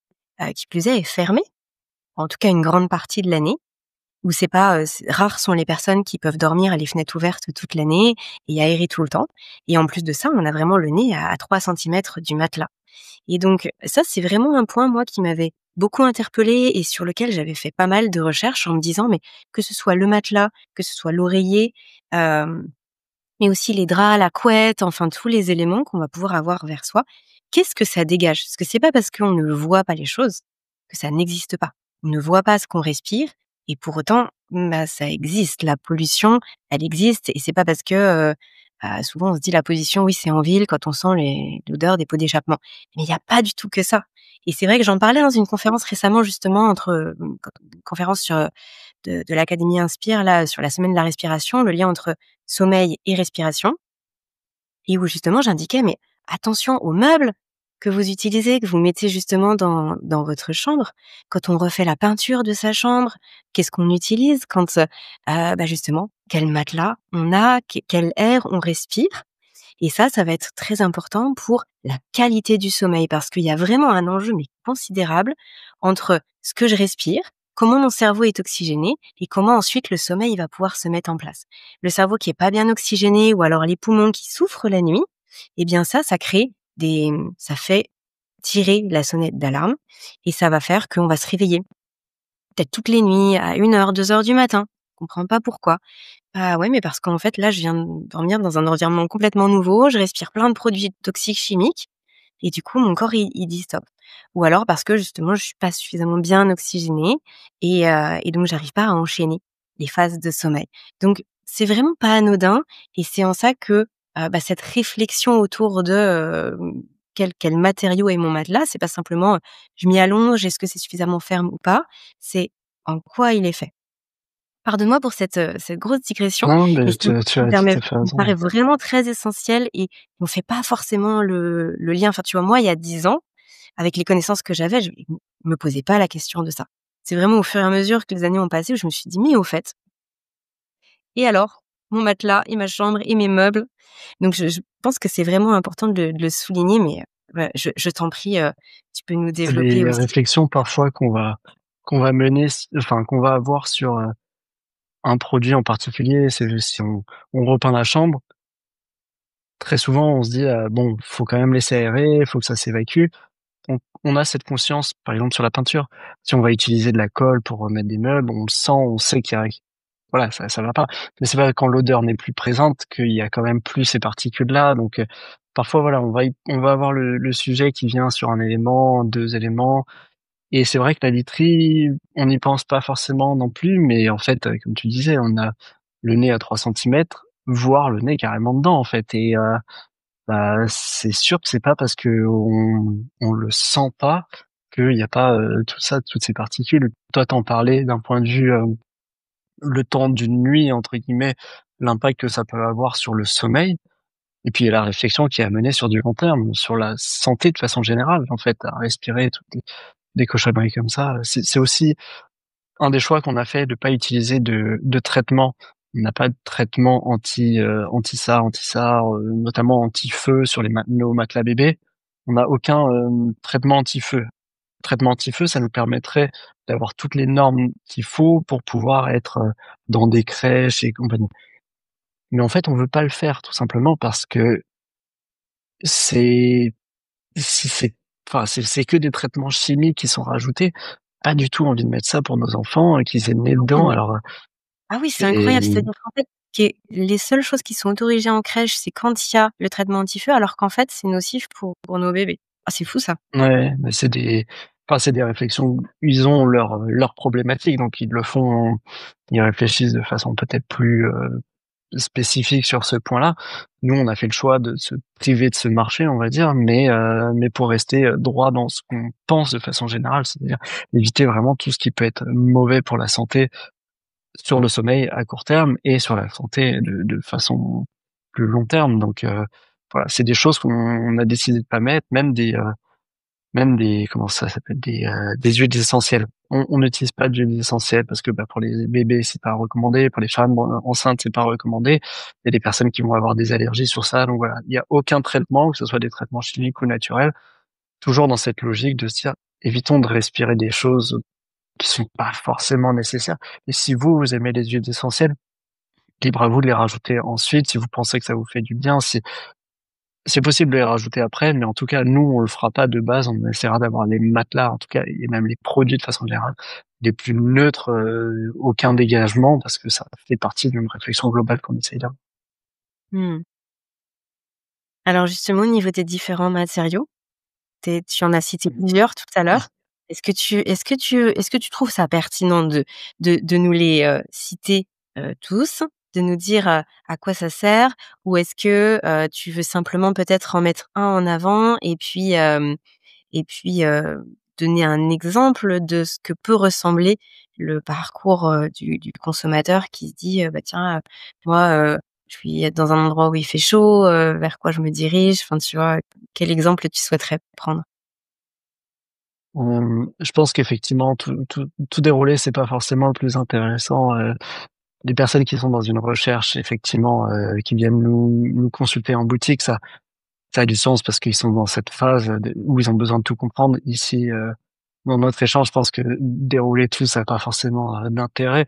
plus est fermée, en tout cas une grande partie de l'année, où c'est pas, rares sont les personnes qui peuvent dormir à les fenêtres ouvertes toute l'année et aérer tout le temps, et en plus de ça, on a vraiment le nez à 3 centimètres du matelas, et donc ça, c'est vraiment un point, moi, qui m'avait beaucoup interpellée et sur lequel j'avais fait pas mal de recherches en me disant: «Mais que ce soit le matelas, que ce soit l'oreiller, hem, mais aussi les draps, la couette, enfin tous les éléments qu'on va pouvoir avoir vers soi. Qu'est-ce que ça dégage? Parce que c'est pas parce qu'on ne voit pas les choses que ça n'existe pas. On ne voit pas ce qu'on respire et pour autant, ça existe. La pollution, elle existe, et c'est pas parce que, souvent on se dit la pollution, oui, c'est en ville quand on sent l'odeur des pots d'échappement. Mais il y a pas du tout que ça, Et c'est vrai que j'en parlais dans une conférence récemment justement une conférence de l'Académie Inspire là, sur la semaine de la respiration, le lien entre sommeil et respiration et où justement j'indiquais: «Mais attention aux meubles que vous utilisez, que vous mettez justement dans votre chambre. Quand on refait la peinture de sa chambre, qu'est-ce qu'on utilise? Quand, justement, quel matelas on a, quel air on respire?» Et ça va être très important pour la qualité du sommeil parce qu'il y a vraiment un enjeu, mais considérable, entre ce que je respire, comment mon cerveau est oxygéné et comment ensuite le sommeil va pouvoir se mettre en place. Le cerveau qui est pas bien oxygéné ou alors les poumons qui souffrent la nuit, eh bien ça crée ça fait tirer la sonnette d'alarme et ça va faire qu'on va se réveiller. Peut-être toutes les nuits à 1 heure, 2 heures du matin. On comprend pas pourquoi. Ah ouais, mais parce qu'en fait, là, je viens de dormir dans un environnement complètement nouveau, je respire plein de produits toxiques chimiques et du coup, mon corps, il dit stop. Ou alors parce que justement, je suis pas suffisamment bien oxygénée et donc j'arrive pas à enchaîner les phases de sommeil. Donc c'est vraiment pas anodin et c'est en ça que, cette réflexion autour de, quel matériau est mon matelas, c'est pas simplement, je m'y allonge, est-ce que c'est suffisamment ferme ou pas? C'est en quoi il est fait. Pardonne-moi pour cette grosse digression, Non, mais mais c'est un truc tu as tout à fait qui me raison. paraît vraiment très essentiel et on fait pas forcément le lien. Enfin, tu vois, moi, il y a 10 ans, avec les connaissances que j'avais, je me posais pas la question de ça. C'est vraiment au fur et à mesure que les années ont passé où je me suis dit: «Mais au fait, et alors? Mon matelas et ma chambre et mes meubles?» Donc je pense que c'est vraiment important de le souligner, mais ouais, je t'en prie, tu peux nous C'est développer des aussi. réflexions parfois qu'on va mener enfin qu'on va avoir sur, un produit en particulier. C'est juste si on repeint la chambre, très souvent on se dit: «Bon, faut quand même laisser aérer, faut que ça s'évacue». On a cette conscience, par exemple sur la peinture. Si on va utiliser de la colle pour remettre des meubles, on le sent, on sait qu'il y a voilà, ça va pas. Mais c'est pas quand l'odeur n'est plus présente qu'il y a quand même plus ces particules-là. Donc, parfois voilà, on va avoir le sujet qui vient sur un élément, 2 éléments, et c'est vrai que la literie, on n'y pense pas forcément non plus, mais en fait, comme tu disais, on a le nez à 3 centimètres, voire le nez carrément dedans, en fait. Et bah, c'est sûr que c'est pas parce qu'on le sent pas qu'il y a pas, tout ça, toutes ces particules. Toi, tu parlais d'un point de vue, le temps d'une nuit entre guillemets, l'impact que ça peut avoir sur le sommeil, et puis il y a la réflexion qui est à mener sur du long terme, sur la santé de façon générale, en fait, à respirer toutes des cochonneries comme ça. C'est aussi un des choix qu'on a fait, de pas utiliser de traitement. On n'a pas de traitement anti ça, notamment anti-feu sur nos matelas bébés. On n'a aucun, traitement anti-feu. Traitement anti-feu, ça nous permettrait d'avoir toutes les normes qu'il faut pour pouvoir être, dans des crèches et compagnie. Mais en fait, on veut pas le faire tout simplement parce que c'est si c'est enfin, c'est que des traitements chimiques qui sont rajoutés. Pas du tout envie de mettre ça pour nos enfants et qu'ils aient le nez Ah dedans. mais Alors, ah oui, c'est c'est incroyable. C'est-à-dire qu'en fait, les seules choses qui sont autorisées en crèche, c'est quand il y a le traitement anti-feu, alors qu'en fait, c'est nocif pour nos bébés. Ah, c'est fou ça. ouais, mais c'est des réflexions. Ils ont leurs problématiques, donc ils le font, ils réfléchissent de façon peut-être plus, spécifique sur ce point-là. Nous, on a fait le choix de se priver de ce marché, on va dire, mais pour rester, droit dans ce qu'on pense de façon générale, c'est-à-dire éviter vraiment tout ce qui peut être mauvais pour la santé, sur le sommeil à court terme et sur la santé de façon plus long terme. Donc, voilà, c'est des choses qu'on a décidé de pas mettre, même des comment ça s'appelle? Des huiles essentielles. On n'utilise pas d'huiles essentielles parce que, bah, pour les bébés, c'est pas recommandé, pour les femmes, enceintes, c'est pas recommandé. Il y a des personnes qui vont avoir des allergies sur ça, donc voilà. Il y a aucun traitement, que ce soit des traitements chimiques ou naturels, toujours dans cette logique de se dire: «Évitons de respirer des choses qui sont pas forcément nécessaires». Et si vous aimez les huiles essentielles, libre à vous de les rajouter ensuite si vous pensez que ça vous fait du bien. C'est possible de les rajouter après, mais en tout cas, nous, on le fera pas de base. On essaiera d'avoir les matelas, en tout cas, et même les produits de façon générale, les plus neutres, aucun dégagement, parce que ça fait partie d'une réflexion globale qu'on essaye d'avoir. Mmh. Alors justement, au niveau des différents matériaux, tu en as cité plusieurs tout à l'heure. Est-ce que tu trouves ça pertinent de nous les, citer, tous, de nous dire, à quoi ça sert? Ou est-ce que, tu veux simplement peut-être en mettre un en avant et puis, donner un exemple de ce que peut ressembler le parcours, du consommateur qui se dit, «Bah, tiens, moi, je suis dans un endroit où il fait chaud, vers quoi je me dirige?» Enfin, tu vois? Quel exemple tu souhaiterais prendre? Je pense qu'effectivement tout dérouler, c'est pas forcément le plus intéressant, les personnes qui sont dans une recherche effectivement, qui viennent nous consulter en boutique, ça a du sens parce qu'ils sont dans cette phase de où ils ont besoin de tout comprendre. Ici, dans notre échange, je pense que dérouler tout, ça a pas forcément, d'intérêt.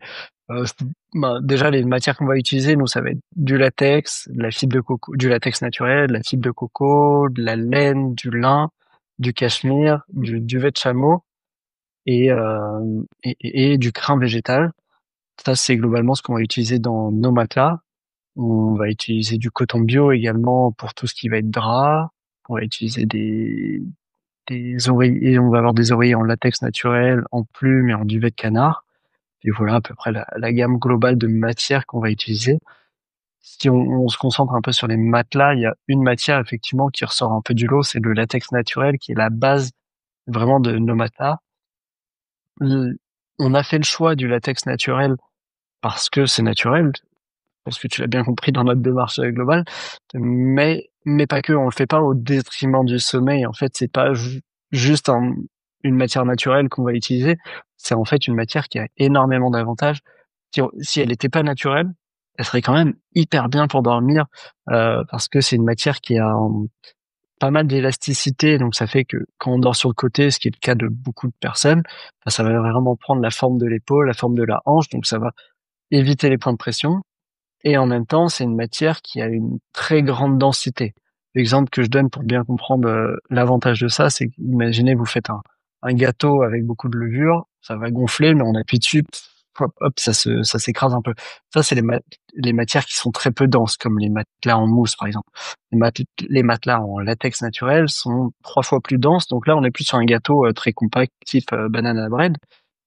Je bah, déjà les matières qu'on va utiliser, nous, ça va être du latex, de la fibre de coco du latex naturel, de la fibre de coco, de la laine, du lin, du cachemire, du duvet de chameau et et du crin végétal. Ça, c'est globalement ce qu'on va utiliser dans nos matelas. On va utiliser du coton bio également pour tout ce qui va être drap. On va utiliser des oreillers, on va avoir des oreillers en latex naturel, en plume et en duvet de canard. Et voilà à peu près la gamme globale de matières qu'on va utiliser. Si on se concentre un peu sur les matelas, il y a une matière effectivement qui ressort un peu du lot, c'est le latex naturel qui est la base vraiment de nos matelas. L On a fait le choix du latex naturel parce que c'est naturel. Je pense que tu l'as bien compris dans notre démarche, globale, mais pas que. On le fait pas au détriment du sommeil. En fait, c'est pas juste une matière naturelle qu'on va utiliser. C'est en fait une matière qui a énormément d'avantages. Si elle était pas naturelle, elle serait quand même hyper bien pour dormir, parce que c'est une matière qui a, pas mal d'élasticité, donc ça fait que quand on dort sur le côté, ce qui est le cas de beaucoup de personnes, bah, ça va vraiment prendre la forme de l'épaule, la forme de la hanche, donc ça va éviter les points de pression. Et en même temps, c'est une matière qui a une très grande densité. L'exemple que je donne pour bien comprendre, l'avantage de ça, c'est qu'imaginez vous faites un gâteau avec beaucoup de levure, ça va gonfler, mais on appuie dessus, hop, hop, ça s'écrase un peu. Ça, c'est les matières qui sont très peu denses, comme les matelas en mousse, par exemple. Les matelas en latex naturel sont 3 fois plus denses, donc là, on est plus sur un gâteau, très compact, type, banana bread.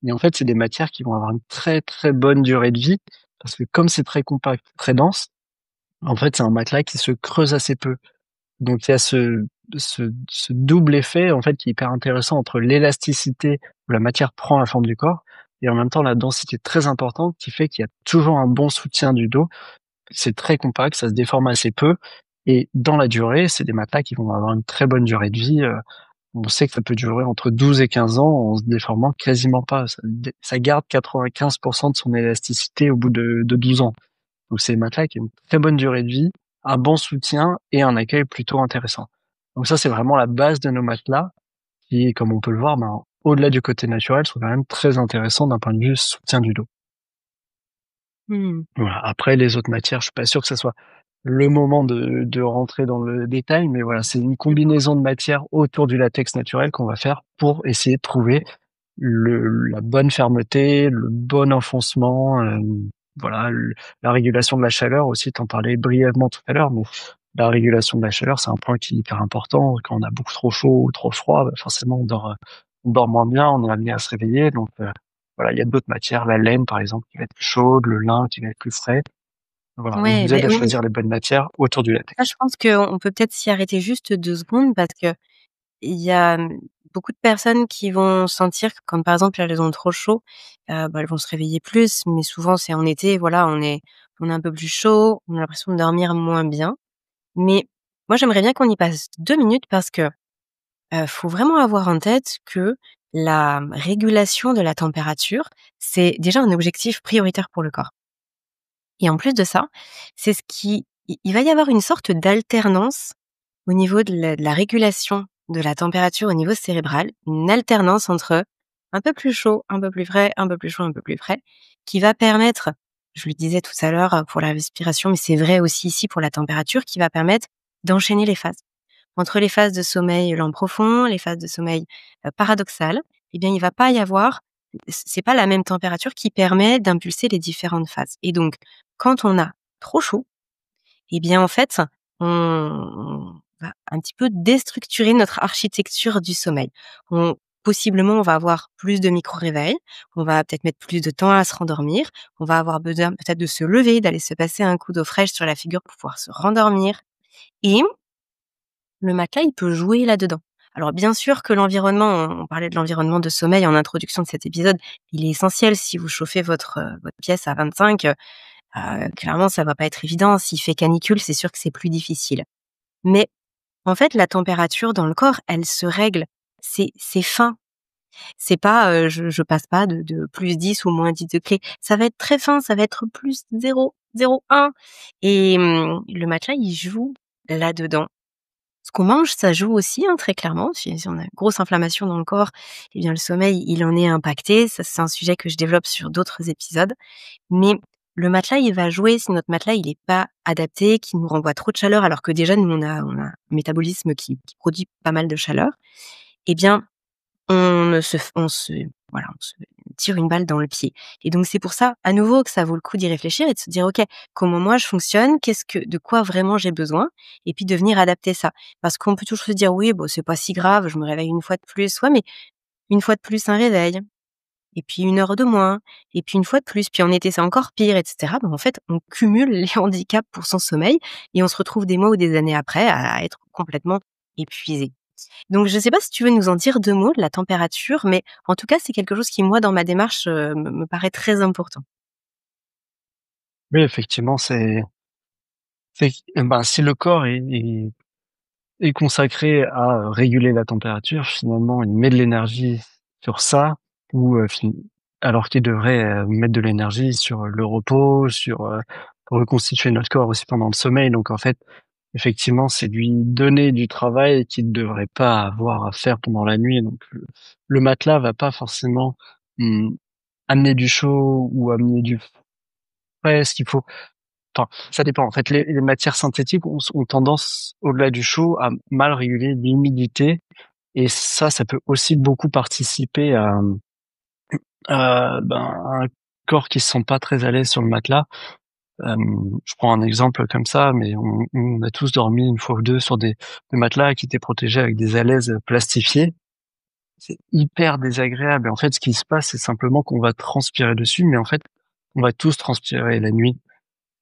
Et en fait, c'est des matières qui vont avoir une très, très bonne durée de vie parce que comme c'est très compact, très dense, en fait, c'est un matelas qui se creuse assez peu. Donc il y a ce double effet, en fait, qui est hyper intéressant entre l'élasticité où la matière prend la forme du corps et en même temps la densité très importante qui fait qu'il y a toujours un bon soutien du dos. C'est très compact, ça se déforme assez peu et dans la durée, c'est des matelas qui vont avoir une très bonne durée de vie, on sait que ça peut durer entre 12 et 15 ans en se déformant quasiment pas. Ça garde 95 de son élasticité au bout de 12 ans. Donc c'est des matelas qui ont une très bonne durée de vie, un bon soutien et un accueil plutôt intéressant. Donc ça, c'est vraiment la base de nos matelas qui, comme on peut le voir, ben, au-delà du côté naturel, sont quand même très intéressants d'un point de vue soutien du dos. Mmh. Voilà. Après, les autres matières, je suis pas sûr que ça soit le moment de rentrer dans le détail, mais voilà, c'est une combinaison de matières autour du latex naturel qu'on va faire pour essayer de trouver la bonne fermeté, le bon enfoncement, voilà, la régulation de la chaleur aussi, tu en parlais brièvement tout à l'heure, mais la régulation de la chaleur, c'est un point qui est hyper important. Quand on a beaucoup trop chaud ou trop froid, bah, forcément on dort moins bien, on est amené à se réveiller. Donc voilà, il y a d'autres matières, la laine par exemple qui va être plus chaude, le lin qui va être plus frais. Voilà, on Ouais, vous aide beh, à oui, choisir les bonnes matières autour du ça, latex. je pense qu'on peut peut-être s'y arrêter juste 2 secondes parce qu'il y a, beaucoup de personnes qui vont sentir que quand, par exemple, elles ont trop chaud, bah, elles vont se réveiller plus, mais souvent, c'est en été, voilà, on est un peu plus chaud, on a l'impression de dormir moins bien. Mais moi, j'aimerais bien qu'on y passe 2 minutes parce que, faut vraiment avoir en tête que la régulation de la température, c'est déjà un objectif prioritaire pour le corps. Et en plus de ça, c'est ce qui il va y avoir une sorte d'alternance au niveau de la régulation de la température au niveau cérébral, une alternance entre un peu plus chaud, un peu plus frais, un peu plus chaud, un peu plus frais, qui va permettre, je le disais tout à l'heure, pour la respiration, mais c'est vrai aussi ici pour la température, qui va permettre d'enchaîner les phases. Entre les phases de sommeil lent profond, les phases de sommeil, paradoxal, eh bien, il va pas y avoir c'est pas la même température qui permet d'impulser les différentes phases et donc quand on a trop chaud, eh bien, en fait, on va un petit peu déstructurer notre architecture du sommeil. Possiblement, on va avoir plus de micro-réveils, on va peut-être mettre plus de temps à se rendormir, on va avoir besoin peut-être de se lever, d'aller se passer un coup d'eau fraîche sur la figure pour pouvoir se rendormir et le matelas, il peut jouer là-dedans. Alors bien sûr que l'environnement, on parlait de l'environnement de sommeil en introduction de cet épisode, il est essentiel. Si vous chauffez votre pièce à 25, clairement ça va pas être évident. S'il fait canicule, c'est sûr que c'est plus difficile. Mais en fait, la température dans le corps, elle se règle. C'est fin. C'est pas, je passe pas de +10 ou -10 degrés. Ça va être très fin, ça va être +0, 0,1 et le matelas, il joue là-dedans. Ce qu'on mange, ça joue aussi, hein, très clairement. Si on a une grosse inflammation dans le corps, eh bien le sommeil, il en est impacté. Ça, c'est un sujet que je développe sur d'autres épisodes. Mais le matelas, il va jouer si notre matelas, il est pas adapté, qu'il nous renvoie trop de chaleur, alors que déjà nous on a un métabolisme qui produit pas mal de chaleur. Eh bien, on se voilà, on se tire une balle dans le pied et donc c'est pour ça, à nouveau, que ça vaut le coup d'y réfléchir et de se dire: «OK, comment moi je fonctionne? De quoi vraiment j'ai besoin?» et puis de venir adapter ça. Parce qu'on peut toujours se dire: «Oui, bon, c'est pas si grave, je me réveille une fois de plus». Ouais, mais une fois de plus, un réveil et puis 1 heure de moins et puis une fois de plus, puis en été, c'est encore pire et cetera. En fait, on cumule les handicaps pour son sommeil et on se retrouve des mois ou des années après à être complètement épuisé. Donc je ne sais pas si tu veux nous en dire 2 mots de la température, mais en tout cas, c'est quelque chose qui, moi, dans ma démarche, me paraît très important. Oui, effectivement, si le corps est consacré à réguler la température, finalement, il met de l'énergie sur ça ou alors qu'il devrait, mettre de l'énergie sur le repos, sur, reconstituer notre corps aussi pendant le sommeil. Donc en fait, effectivement, c'est lui donner du travail qu'il ne devrait pas avoir à faire pendant la nuit. Donc le matelas va pas forcément, mmh, amener du chaud ou amener du frais. Ce qu'il faut Enfin, ça dépend. En fait, les matières synthétiques ont tendance, au-delà du chaud, à mal réguler l'humidité et ça peut aussi beaucoup participer à un corps qui se sent pas très à l'aise sur le matelas. Je prends un exemple comme ça, mais on a tous dormi une fois ou 2 sur des matelas qui étaient protégés avec des alaises plastifiées. C'est hyper désagréable et en fait, ce qui se passe, c'est simplement qu'on va transpirer dessus, mais en fait, on va tous transpirer la nuit.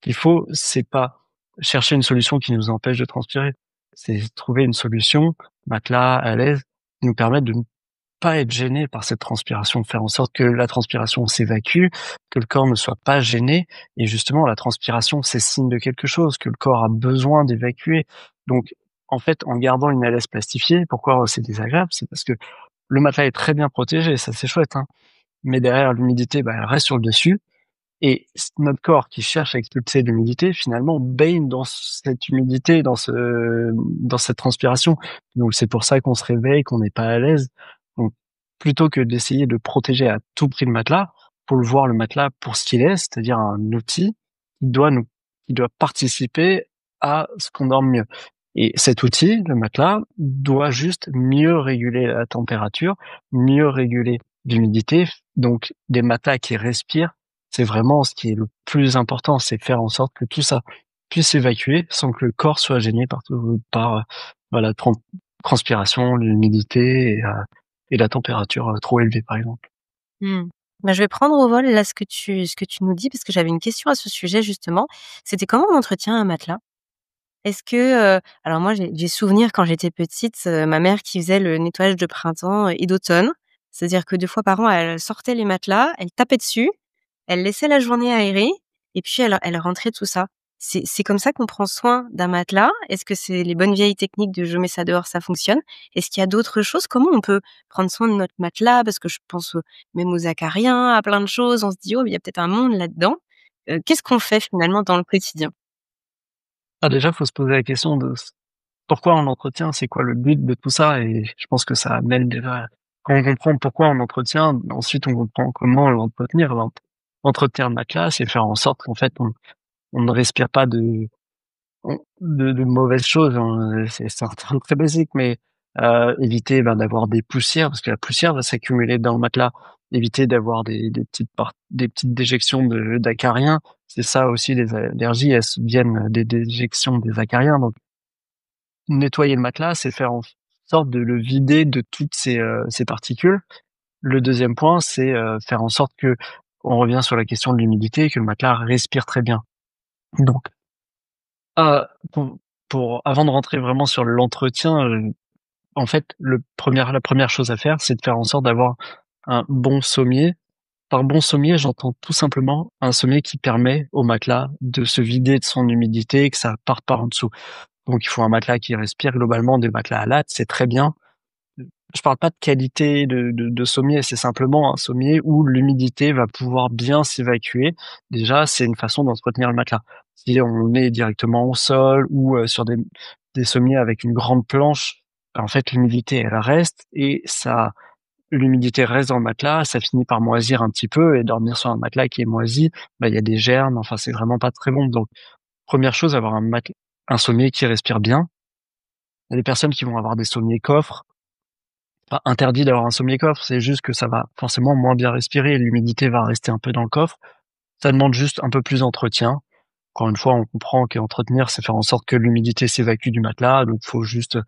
Qu'il faut, c'est pas chercher une solution qui nous empêche de transpirer. C'est trouver une solution, matelas, à l'aise, qui nous permette de ne pas être gêné par cette transpiration, faire en sorte que la transpiration s'évacue, que le corps ne soit pas gêné. Et justement, la transpiration, c'est signe de quelque chose, que le corps a besoin d'évacuer. Donc, en fait, en gardant une alaise plastifiée, pourquoi c'est désagréable? C'est parce que le matelas est très bien protégé, ça c'est chouette, hein. Mais derrière, l'humidité, elle reste sur le dessus et notre corps qui cherche à expulser l'humidité, finalement, baigne dans cette humidité, dans cette transpiration. Donc c'est pour ça qu'on se réveille, qu'on n'est pas à l'aise. Donc plutôt que d'essayer de protéger à tout prix le matelas, faut le voir le matelas pour ce qu'il est, c'est-à-dire un outil qui doit participer à ce qu'on dorme mieux. Et cet outil, le matelas, doit juste mieux réguler la température, mieux réguler l'humidité. Donc des matelas qui respirent, c'est vraiment ce qui est le plus important, c'est faire en sorte que tout ça puisse évacuer sans que le corps soit gêné par la transpiration, l'humidité et la température, trop élevée, par exemple. Mmh. Bah, je vais prendre au vol là ce que tu nous dis parce que j'avais une question à ce sujet justement. C'était comment on entretient un matelas? Est-ce que, alors moi j'ai souvenir quand j'étais petite, ma mère qui faisait le nettoyage de printemps et d'automne. C'est-à-dire que 2 fois par an, elle sortait les matelas, elle tapait dessus, elle laissait la journée aérer et puis elle rentrait tout ça. C'est comme ça qu'on prend soin d'un matelas? Est-ce que c'est les bonnes vieilles techniques de «je mets ça dehors, ça fonctionne»? Est-ce qu'il y a d'autres choses? Comment on peut prendre soin de notre matelas? Parce que je pense, même aux acariens, à plein de choses. On se dit: «Oh, il y a peut-être un monde là-dedans». Qu'est-ce qu'on fait finalement dans le quotidien? Ah déjà, faut se poser la question de pourquoi on entretient, c'est quoi le but de tout ça? Et je pense que ça amène déjà quand on comprend pourquoi on entretient, ensuite on comprend comment l'entretenir. Entretenir le matelas, c'est faire en sorte qu'en fait on ne respire pas de mauvaises choses, hein, c'est un terme très basique, mais éviter, d'avoir des poussières, parce que la poussière va s'accumuler dans le matelas. Éviter d'avoir des petites déjections d'acariens. C'est ça aussi les allergies, elles viennent des déjections des acariens. Donc nettoyer le matelas, c'est faire en sorte de le vider de toutes ces particules. Le deuxième point, c'est, faire en sorte que on revient sur la question de l'humidité, que le matelas respire très bien. Donc ah, pour avant de rentrer vraiment sur l'entretien, en fait, la première chose à faire, c'est de faire en sorte d'avoir un bon sommier. Par bon sommier, j'entends tout simplement un sommier qui permet au matelas de se vider de son humidité et que ça parte par en dessous. Donc il faut un matelas qui respire. Globalement, des matelas à lattes, c'est très bien. Je parle pas de qualité de sommier, c'est simplement un sommier où l'humidité va pouvoir bien s'évacuer. Déjà, c'est une façon d'entretenir le matelas. Si on est directement au sol ou sur des sommiers avec une grande planche, en fait, l'humidité, elle reste et ça, l'humidité reste dans le matelas, ça finit par moisir un petit peu et dormir sur un matelas qui est moisi, bah, il y a des germes, enfin, c'est vraiment pas très bon. Donc, première chose, avoir un sommier qui respire bien. Il y a des personnes qui vont avoir des sommiers coffres. Pas interdit d'avoir un sommier coffre, c'est juste que ça va forcément moins bien respirer et l'humidité va rester un peu dans le coffre. Ça demande juste un peu plus d'entretien. Encore une fois, on comprend qu'entretenir, c'est faire en sorte que l'humidité s'évacue du matelas, donc faut juste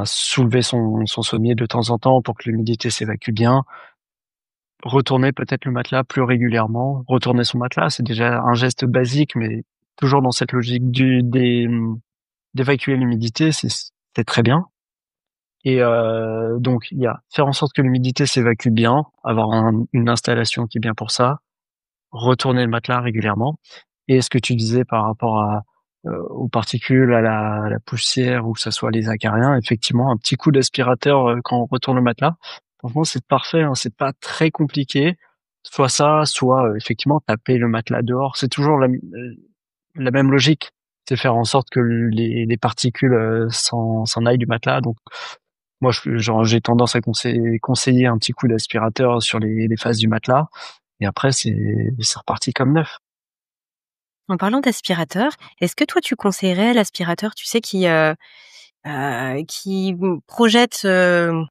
soulever son sommier de temps en temps pour que l'humidité s'évacue bien. Retourner peut-être le matelas plus régulièrement. Retourner son matelas, c'est déjà un geste basique, mais toujours dans cette logique d'évacuer l'humidité, c'est très bien. Et donc il y a faire en sorte que l'humidité s'évacue bien, avoir une installation qui est bien pour ça, retourner le matelas régulièrement. Et ce que tu disais par rapport aux particules, à la poussière ou que ce soit les acariens, effectivement, un petit coup d'aspirateur quand on retourne le matelas, franchement c'est parfait, hein, c'est pas très compliqué. Soit ça, soit effectivement taper le matelas dehors. C'est toujours la même logique. C'est faire en sorte que les particules s'en aillent du matelas. Donc moi, j'ai tendance à conseiller un petit coup d'aspirateur sur les faces du matelas. Et après, c'est reparti comme neuf. En parlant d'aspirateur, est-ce que toi tu conseillerais l'aspirateur, tu sais, qui projette, un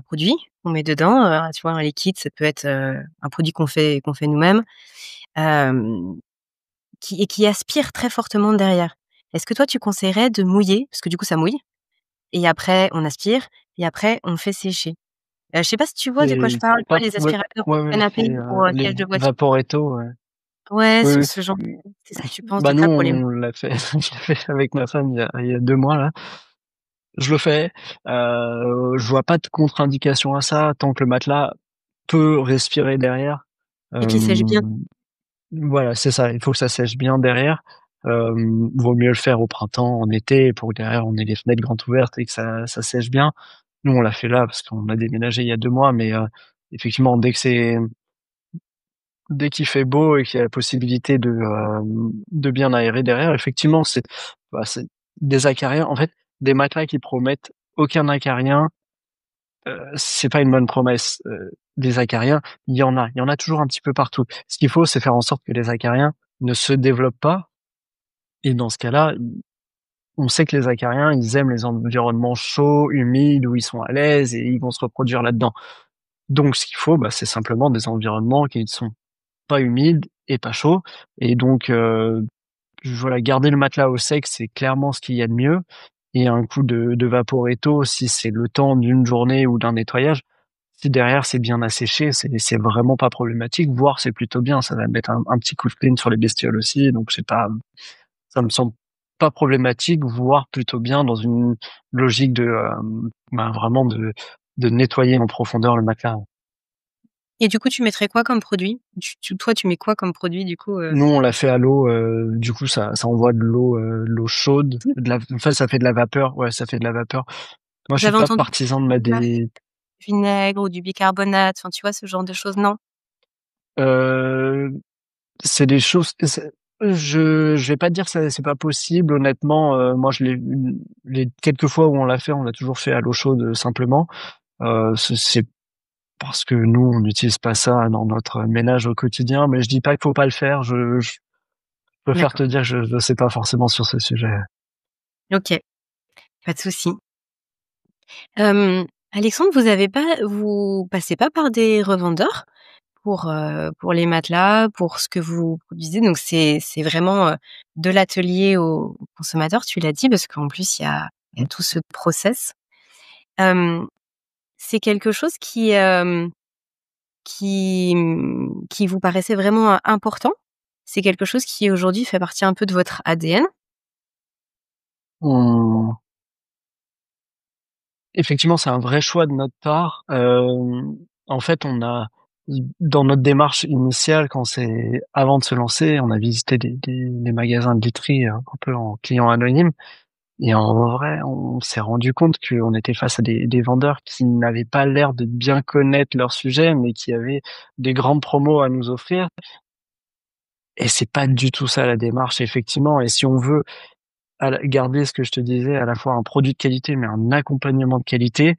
produit qu'on met dedans, tu vois, un liquide, ça peut être, un produit qu'on fait nous-mêmes, hem, qui aspire très fortement derrière. Est-ce que toi tu conseillerais de mouiller? Parce que du coup ça mouille et après on aspire et après on fait sécher. Je sais pas si tu vois de quoi je Et parle, tu pas, vois les ouais, aspirateurs ouais, pour ouais, canapé, c'est pour, les siège de voiture? Vaporetto, ouais. Ouais, Oui, ce genre oui. c'est ça que tu penses de Bah nous, ça pour les on l'a fait, je l'ai fait avec ma femme il y a 2 mois là. Je le fais. Je vois pas de contre-indication à ça tant que le matelas peut respirer derrière. et qui sèche bien? Euh, Voilà, c'est ça. Il faut que ça sèche bien derrière. Vaut mieux le faire au printemps, en été, pour que derrière on ait les fenêtres grandes ouvertes et que ça sèche bien. Nous, on l'a fait là parce qu'on a déménagé il y a 2 mois, mais effectivement, dès qu'il fait beau et qu'il y a la possibilité de bien aérer derrière, effectivement, c'est des acariens. En fait, des matelas qui promettent aucun acarien, c'est pas une bonne promesse. Des acariens, il y en a toujours un petit peu partout. Ce qu'il faut, c'est faire en sorte que les acariens ne se développent pas. Et dans ce cas-là, on sait que les acariens, ils aiment les environnements chauds, humides, où ils sont à l'aise et ils vont se reproduire là-dedans. Donc, ce qu'il faut, bah, c'est simplement des environnements qui ne sont pas humides et pas chauds. Et donc, voilà, garder le matelas au sec, c'est clairement ce qu'il y a de mieux. Et un coup de Vaporetto, si c'est le temps d'une journée ou d'un nettoyage, si derrière c'est bien asséché, c'est vraiment pas problématique, voire c'est plutôt bien. Ça va mettre un petit coup de clean sur les bestioles aussi, donc c'est pas, ça me semble pas problématique, voire plutôt bien dans une logique vraiment de nettoyer en profondeur le matelas. Et du coup, tu mettrais quoi comme produit? Toi, tu mets quoi comme produit du coup, Nous, on l'a fait à l'eau, du coup, ça envoie de l'eau chaude, enfin, ça fait de la vapeur, ouais, ça fait de la vapeur. Moi, je suis J'avais pas entendu partisan de mettre des, du vinaigre ou du bicarbonate, enfin, tu vois, ce genre de choses, non? euh, c'est des choses, je vais pas te dire que c'est pas possible, honnêtement, moi, les quelques fois où on l'a fait, on l'a toujours fait à l'eau chaude, simplement. C'est parce que nous, on n'utilise pas ça dans notre ménage au quotidien, mais je dis pas qu'il faut pas le faire, je préfère te D'accord, dire que je sais pas forcément sur ce sujet. OK, pas de souci. Alexandre, vous passez pas par des revendeurs pour les matelas, pour ce que vous produisez? Donc c'est vraiment, de l'atelier au consommateur, tu l'as dit, parce qu'en plus il y a tout ce process. Hem, c'est quelque chose qui vous paraissait vraiment, important? C'est quelque chose qui aujourd'hui fait partie un peu de votre ADN? On effectivement, c'est un vrai choix de notre part. En fait, on a dans notre démarche initiale, quand c'est avant de se lancer, on a visité des magasins de literie, un peu en client anonyme. Et en vrai, on s'est rendu compte qu'on était face à des vendeurs qui n'avaient pas l'air de bien connaître leur sujet, mais qui avaient des grandes promos à nous offrir. Et c'est pas du tout ça la démarche, effectivement. Et si on veut garder ce que je te disais, à la fois un produit de qualité, mais un accompagnement de qualité,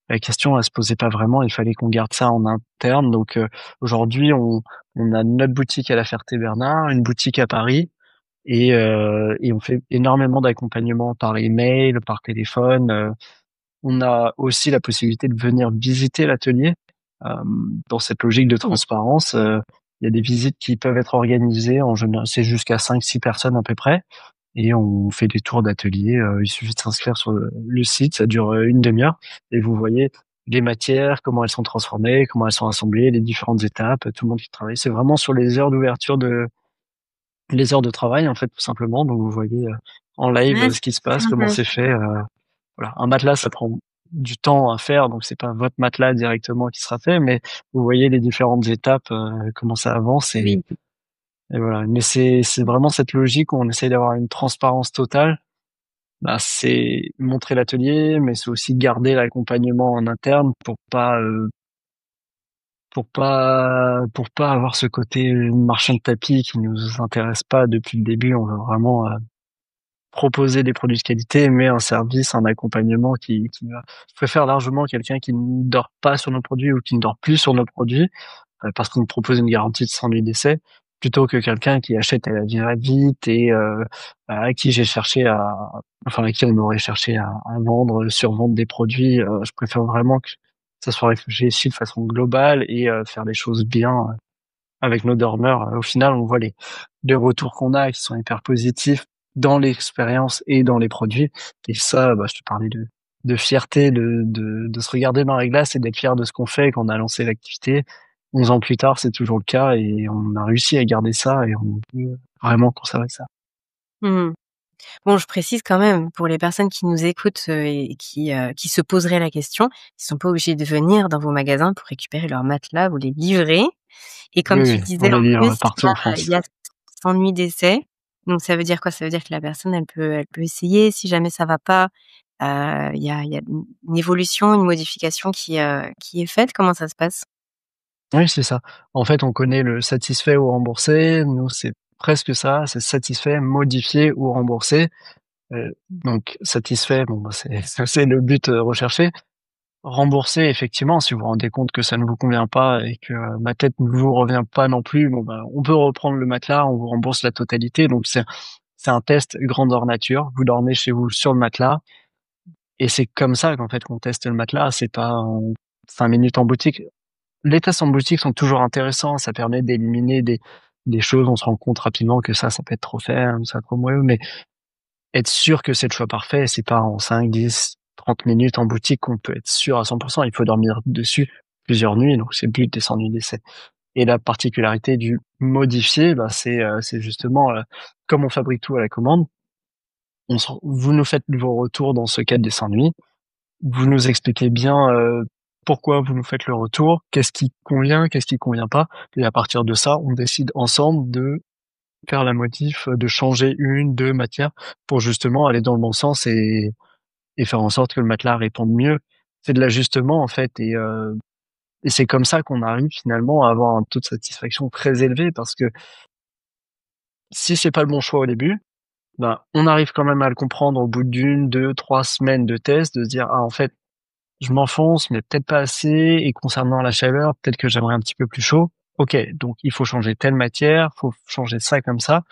la question, elle se posait pas vraiment. Il fallait qu'on garde ça en interne. Donc aujourd'hui, on a notre boutique à La Ferté-Bernard, une boutique à Paris, et on fait énormément d'accompagnement par email, par téléphone. On a aussi la possibilité de venir visiter l'atelier. Dans cette logique de Mmh. transparence, il y a des visites qui peuvent être organisées. En général, c'est jusqu'à 5-6 personnes à peu près. Et on fait des tours d'atelier. Il suffit de s'inscrire sur le site. Ça dure une demi-heure. Et vous voyez les matières, comment elles sont transformées, comment elles sont assemblées, les différentes étapes, tout le monde qui travaille. C'est vraiment sur les heures de travail, en fait, tout simplement. Donc vous voyez en live Ouais, ce qui se c'est passe, hyper comment c'est intéressant. fait. Voilà, un matelas, ça prend du temps à faire, donc c'est pas votre matelas directement qui sera fait, mais vous voyez les différentes étapes, comment ça avance, Oui. et voilà. Mais c'est vraiment cette logique où on essaye d'avoir une transparence totale. Bah, c'est montrer l'atelier, mais c'est aussi garder l'accompagnement en interne pour pas avoir ce côté marchand de tapis qui nous intéresse pas depuis le début. On veut vraiment proposer des produits de qualité, mais un service, un accompagnement qui va. Je préfère largement quelqu'un qui ne dort pas sur nos produits ou qui ne dort plus sur nos produits, parce qu'on propose une garantie de 100 nuits d'essai, plutôt que quelqu'un qui achète à la va-vite et à qui j'ai cherché enfin à qui on aurait cherché à vendre, survendre des produits. Je préfère vraiment que ça soit réfléchi de façon globale et faire les choses bien avec nos dormeurs. Au final, on voit les retours qu'on a qui sont hyper positifs dans l'expérience et dans les produits. Et ça, bah, je te parlais de fierté, de se regarder dans la glace et d'être fier de ce qu'on fait quand on a lancé l'activité. 11 ans plus tard, c'est toujours le cas et on a réussi à garder ça et on veut vraiment conserver ça. Mmh. Bon, je précise quand même pour les personnes qui nous écoutent, et qui se poseraient la question, ils sont pas obligés de venir dans vos magasins pour récupérer leurs matelas, vous les livrez et comme Oui, tu oui, on disais les en plus, livre partout en il France. y a 100 nuits d'essai. Donc ça veut dire quoi? Ça veut dire que la personne, elle peut essayer si jamais ça va pas, il y a une évolution, une modification qui est faite? Comment ça se passe? Oui, c'est ça. En fait, on connaît le satisfait ou remboursé. Nous, c'est presque ça, c'est satisfait, modifié ou remboursé. Donc satisfait, bon, bah, c'est c'est le but, recherché. Remboursé, effectivement, si vous vous rendez compte que ça ne vous convient pas et que ma tête ne vous revient pas non plus, bon, bah, on peut reprendre le matelas, on vous rembourse la totalité. Donc c'est un test grandeur nature. Vous dormez chez vous sur le matelas et c'est comme ça qu'en fait qu'on teste le matelas. C'est pas en 5 minutes en boutique. Les tests en boutique sont toujours intéressants. Ça permet d'éliminer des choses. On se rend compte rapidement que ça peut être trop ferme, ça trop moelleux, mais être sûr que c'est le choix parfait, c'est pas en 5, 10, 30 minutes en boutique qu'on peut être sûr à 100%. Il faut dormir dessus plusieurs nuits, donc c'est le but des 100 nuits d'essai. Et la particularité du modifié, bah, c'est justement, comme on fabrique tout à la commande, vous nous faites vos retours dans ce cadre des 100 nuits. Vous nous expliquez bien, pourquoi vous nous faites le retour, qu'est-ce qui convient, qu'est-ce qui convient pas, et à partir de ça, on décide ensemble de faire la modif, de changer 1, 2 matières pour justement aller dans le bon sens et faire en sorte que le matelas réponde mieux. C'est de l'ajustement, en fait, et c'est comme ça qu'on arrive finalement à avoir un taux de satisfaction très élevé parce que si c'est pas le bon choix au début, ben, on arrive quand même à le comprendre au bout d'1, 2, 3 semaines de test, de se dire: «Ah, en fait, je m'enfonce, mais peut-être pas assez, et concernant la chaleur, peut-être que j'aimerais un petit peu plus chaud. OK, donc il faut changer telle matière, faut changer ça comme ça».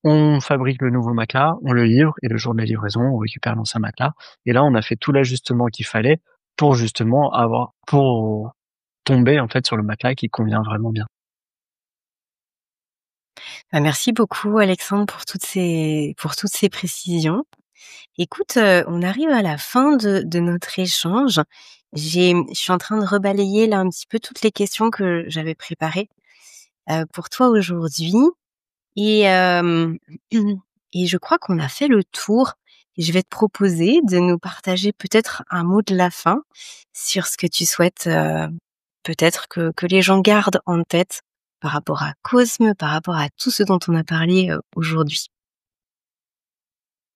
On fabrique le nouveau matelas, on le livre et le jour de la livraison, on récupère l'ancien matelas et là, on a fait tout l'ajustement qu'il fallait pour justement pour tomber, en fait, sur le matelas qui convient vraiment bien. Bah, merci beaucoup Alexandre pour toutes ces précisions. Écoute, on arrive à la fin de notre échange. Je suis en train de rebalayer là un petit peu toutes les questions que j'avais préparées, pour toi aujourd'hui et et je crois qu'on a fait le tour je vais te proposer de nous partager peut-être un mot de la fin sur ce que tu souhaites, peut-être que les gens gardent en tête par rapport à Cosme, par rapport à tout ce dont on a parlé, aujourd'hui.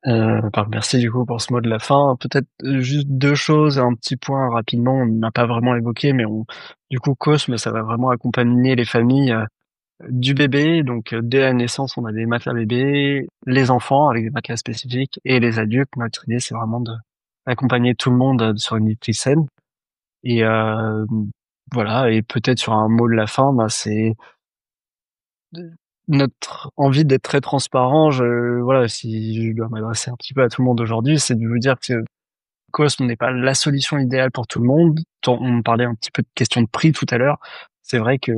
Merci du coup pour ce mot de la fin. Peut-être juste 2 choses, un petit point rapidement, on n'a pas vraiment évoqué, mais du coup, Cosme, ça va vraiment accompagner les familles, du bébé, donc dès la naissance, on a des matelas bébés, les enfants avec des matelas spécifiques et les adultes. Notre idée, c'est vraiment de d'accompagner tout le monde, sur une nuit saine et voilà et peut-être sur un mot de la fin, bah, c'est de notre envie d'être très transparent. Voilà, si je dois m'adresser un petit peu à tout le monde aujourd'hui, c'est de vous dire que Cosme n'est pas la solution idéale pour tout le monde. On parlait un petit peu de question de prix tout à l'heure. C'est vrai que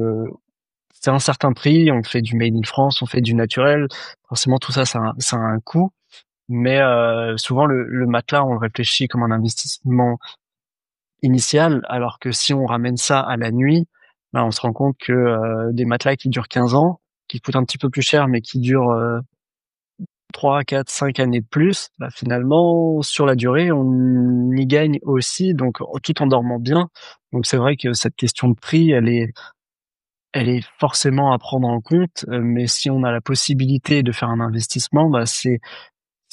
c'est un certain prix, on fait du made in France, on fait du naturel. Forcément, tout ça, ça a un coût. Mais souvent, le matelas, on le réfléchit comme un investissement initial, alors que si on ramène ça à la nuit, ben, on se rend compte que des matelas qui durent 15 ans, qui coûtent un petit peu plus cher, mais qui durent 3, 4, 5 années de plus, bah, finalement, sur la durée, on y gagne aussi, donc tout en dormant bien. Donc c'est vrai que cette question de prix, elle est forcément à prendre en compte, mais si on a la possibilité de faire un investissement, bah, c'est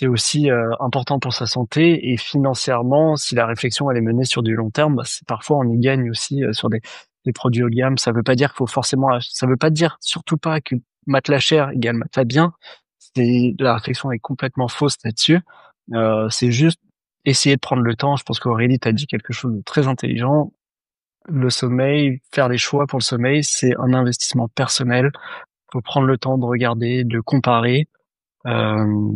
aussi, important pour sa santé et financièrement, si la réflexion elle est menée sur du long terme, bah, c'est parfois on y gagne aussi, sur des produits haut de gamme. Ça veut pas dire qu'il faut forcément ça veut pas dire surtout pas que matelas cher égale matelas bien. La réflexion est complètement fausse là-dessus. C'est juste essayer de prendre le temps. Je pense qu'Aurélie t'a dit quelque chose de très intelligent. Le sommeil, faire les choix pour le sommeil, c'est un investissement personnel. Faut prendre le temps de regarder, de comparer. Euh,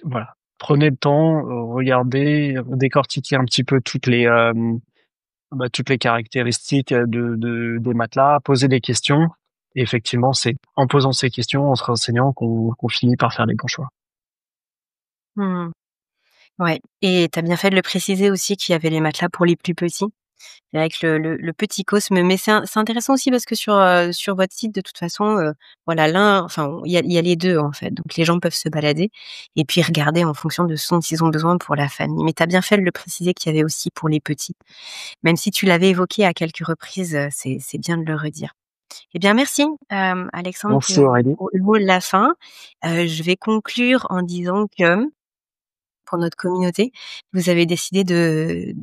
voilà. Prenez le temps, regardez, décortiquez un petit peu toutes les caractéristiques des matelas, posez des questions. Et effectivement, c'est en posant ces questions, en se renseignant qu'on finit par faire les bons choix. Mmh. Ouais, et tu as bien fait de le préciser aussi qu'il y avait les matelas pour les plus petits. C'est vrai que le petit Cosme, mais c'est intéressant aussi parce que sur votre site de toute façon, voilà enfin il y a les 2 en fait, donc les gens peuvent se balader et puis regarder en fonction de ce dont ils ont besoin pour la famille. Mais tu as bien fait de le préciser qu'il y avait aussi pour les petits. Même si tu l'avais évoqué à quelques reprises, c'est bien de le redire. Eh bien merci, Alexandre Merci Aurélie. pour le mot de la fin. Je vais conclure en disant que pour notre communauté, vous avez décidé de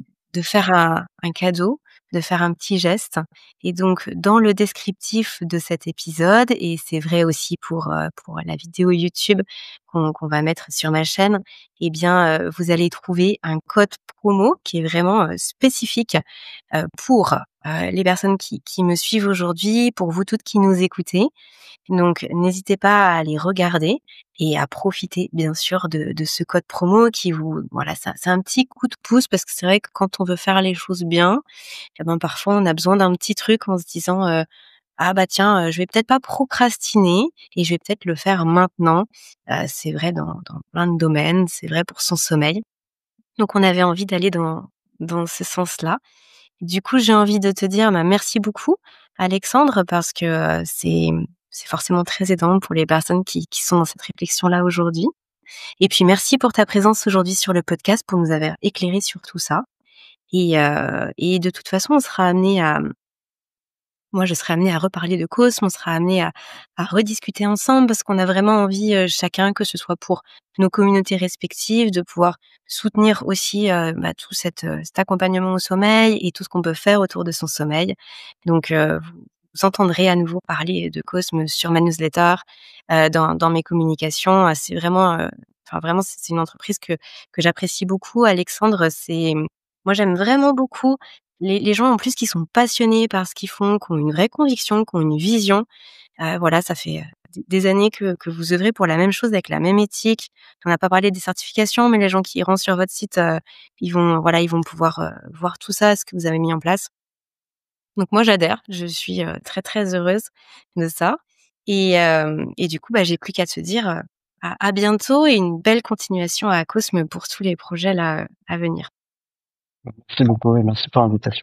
faire un cadeau, de faire un petit geste et donc dans le descriptif de cet épisode et c'est vrai aussi pour la vidéo YouTube qu'on va mettre sur ma chaîne, eh bien, vous allez trouver un code promo qui est vraiment, spécifique, pour, les personnes qui me suivent aujourd'hui, pour vous toutes qui nous écoutez. Donc n'hésitez pas à aller regarder et à profiter bien sûr de ce code promo qui vous voilà, ça c'est un petit coup de pouce parce que c'est vrai que quand on veut faire les choses bien, eh ben, parfois on a besoin d'un petit truc en se disant, «Ah bah tiens, je vais peut-être pas procrastiner et je vais peut-être le faire maintenant». C'est vrai dans plein de domaines, c'est vrai pour son sommeil. Donc on avait envie d'aller dans ce sens-là. Du coup, j'ai envie de te dire, bah, merci beaucoup Alexandre parce que, c'est forcément très aidant pour les personnes qui sont dans cette réflexion-là aujourd'hui. Et puis merci pour ta présence aujourd'hui sur le podcast, pour nous avoir éclairé sur tout ça. Et de toute façon, on sera amené à moi, je serai amenée à reparler de Cosme, on sera amené à rediscuter ensemble parce qu'on a vraiment envie, chacun, que ce soit pour nos communautés respectives, de pouvoir soutenir aussi, bah, tout cet accompagnement au sommeil et tout ce qu'on peut faire autour de son sommeil. Donc, vous entendrez à nouveau parler de Cosme sur ma newsletter, dans mes communications. C'est vraiment, enfin vraiment, c'est une entreprise que j'apprécie beaucoup. Alexandre, moi, j'aime vraiment beaucoup les gens en plus qui sont passionnés par ce qu'ils font, qui ont une vraie conviction, qui ont une vision, voilà, ça fait, des années que vous œuvrez pour la même chose avec la même éthique. On n'a pas parlé des certifications, mais les gens qui iront sur votre site, ils vont pouvoir, voir tout ça, ce que vous avez mis en place. Donc moi j'adhère, je suis, très, très heureuse de ça et du coup, bah, j'ai plus qu'à te dire, à bientôt et une belle continuation à Cosme pour tous les projets là, à venir. Merci beaucoup et merci pour l'invitation.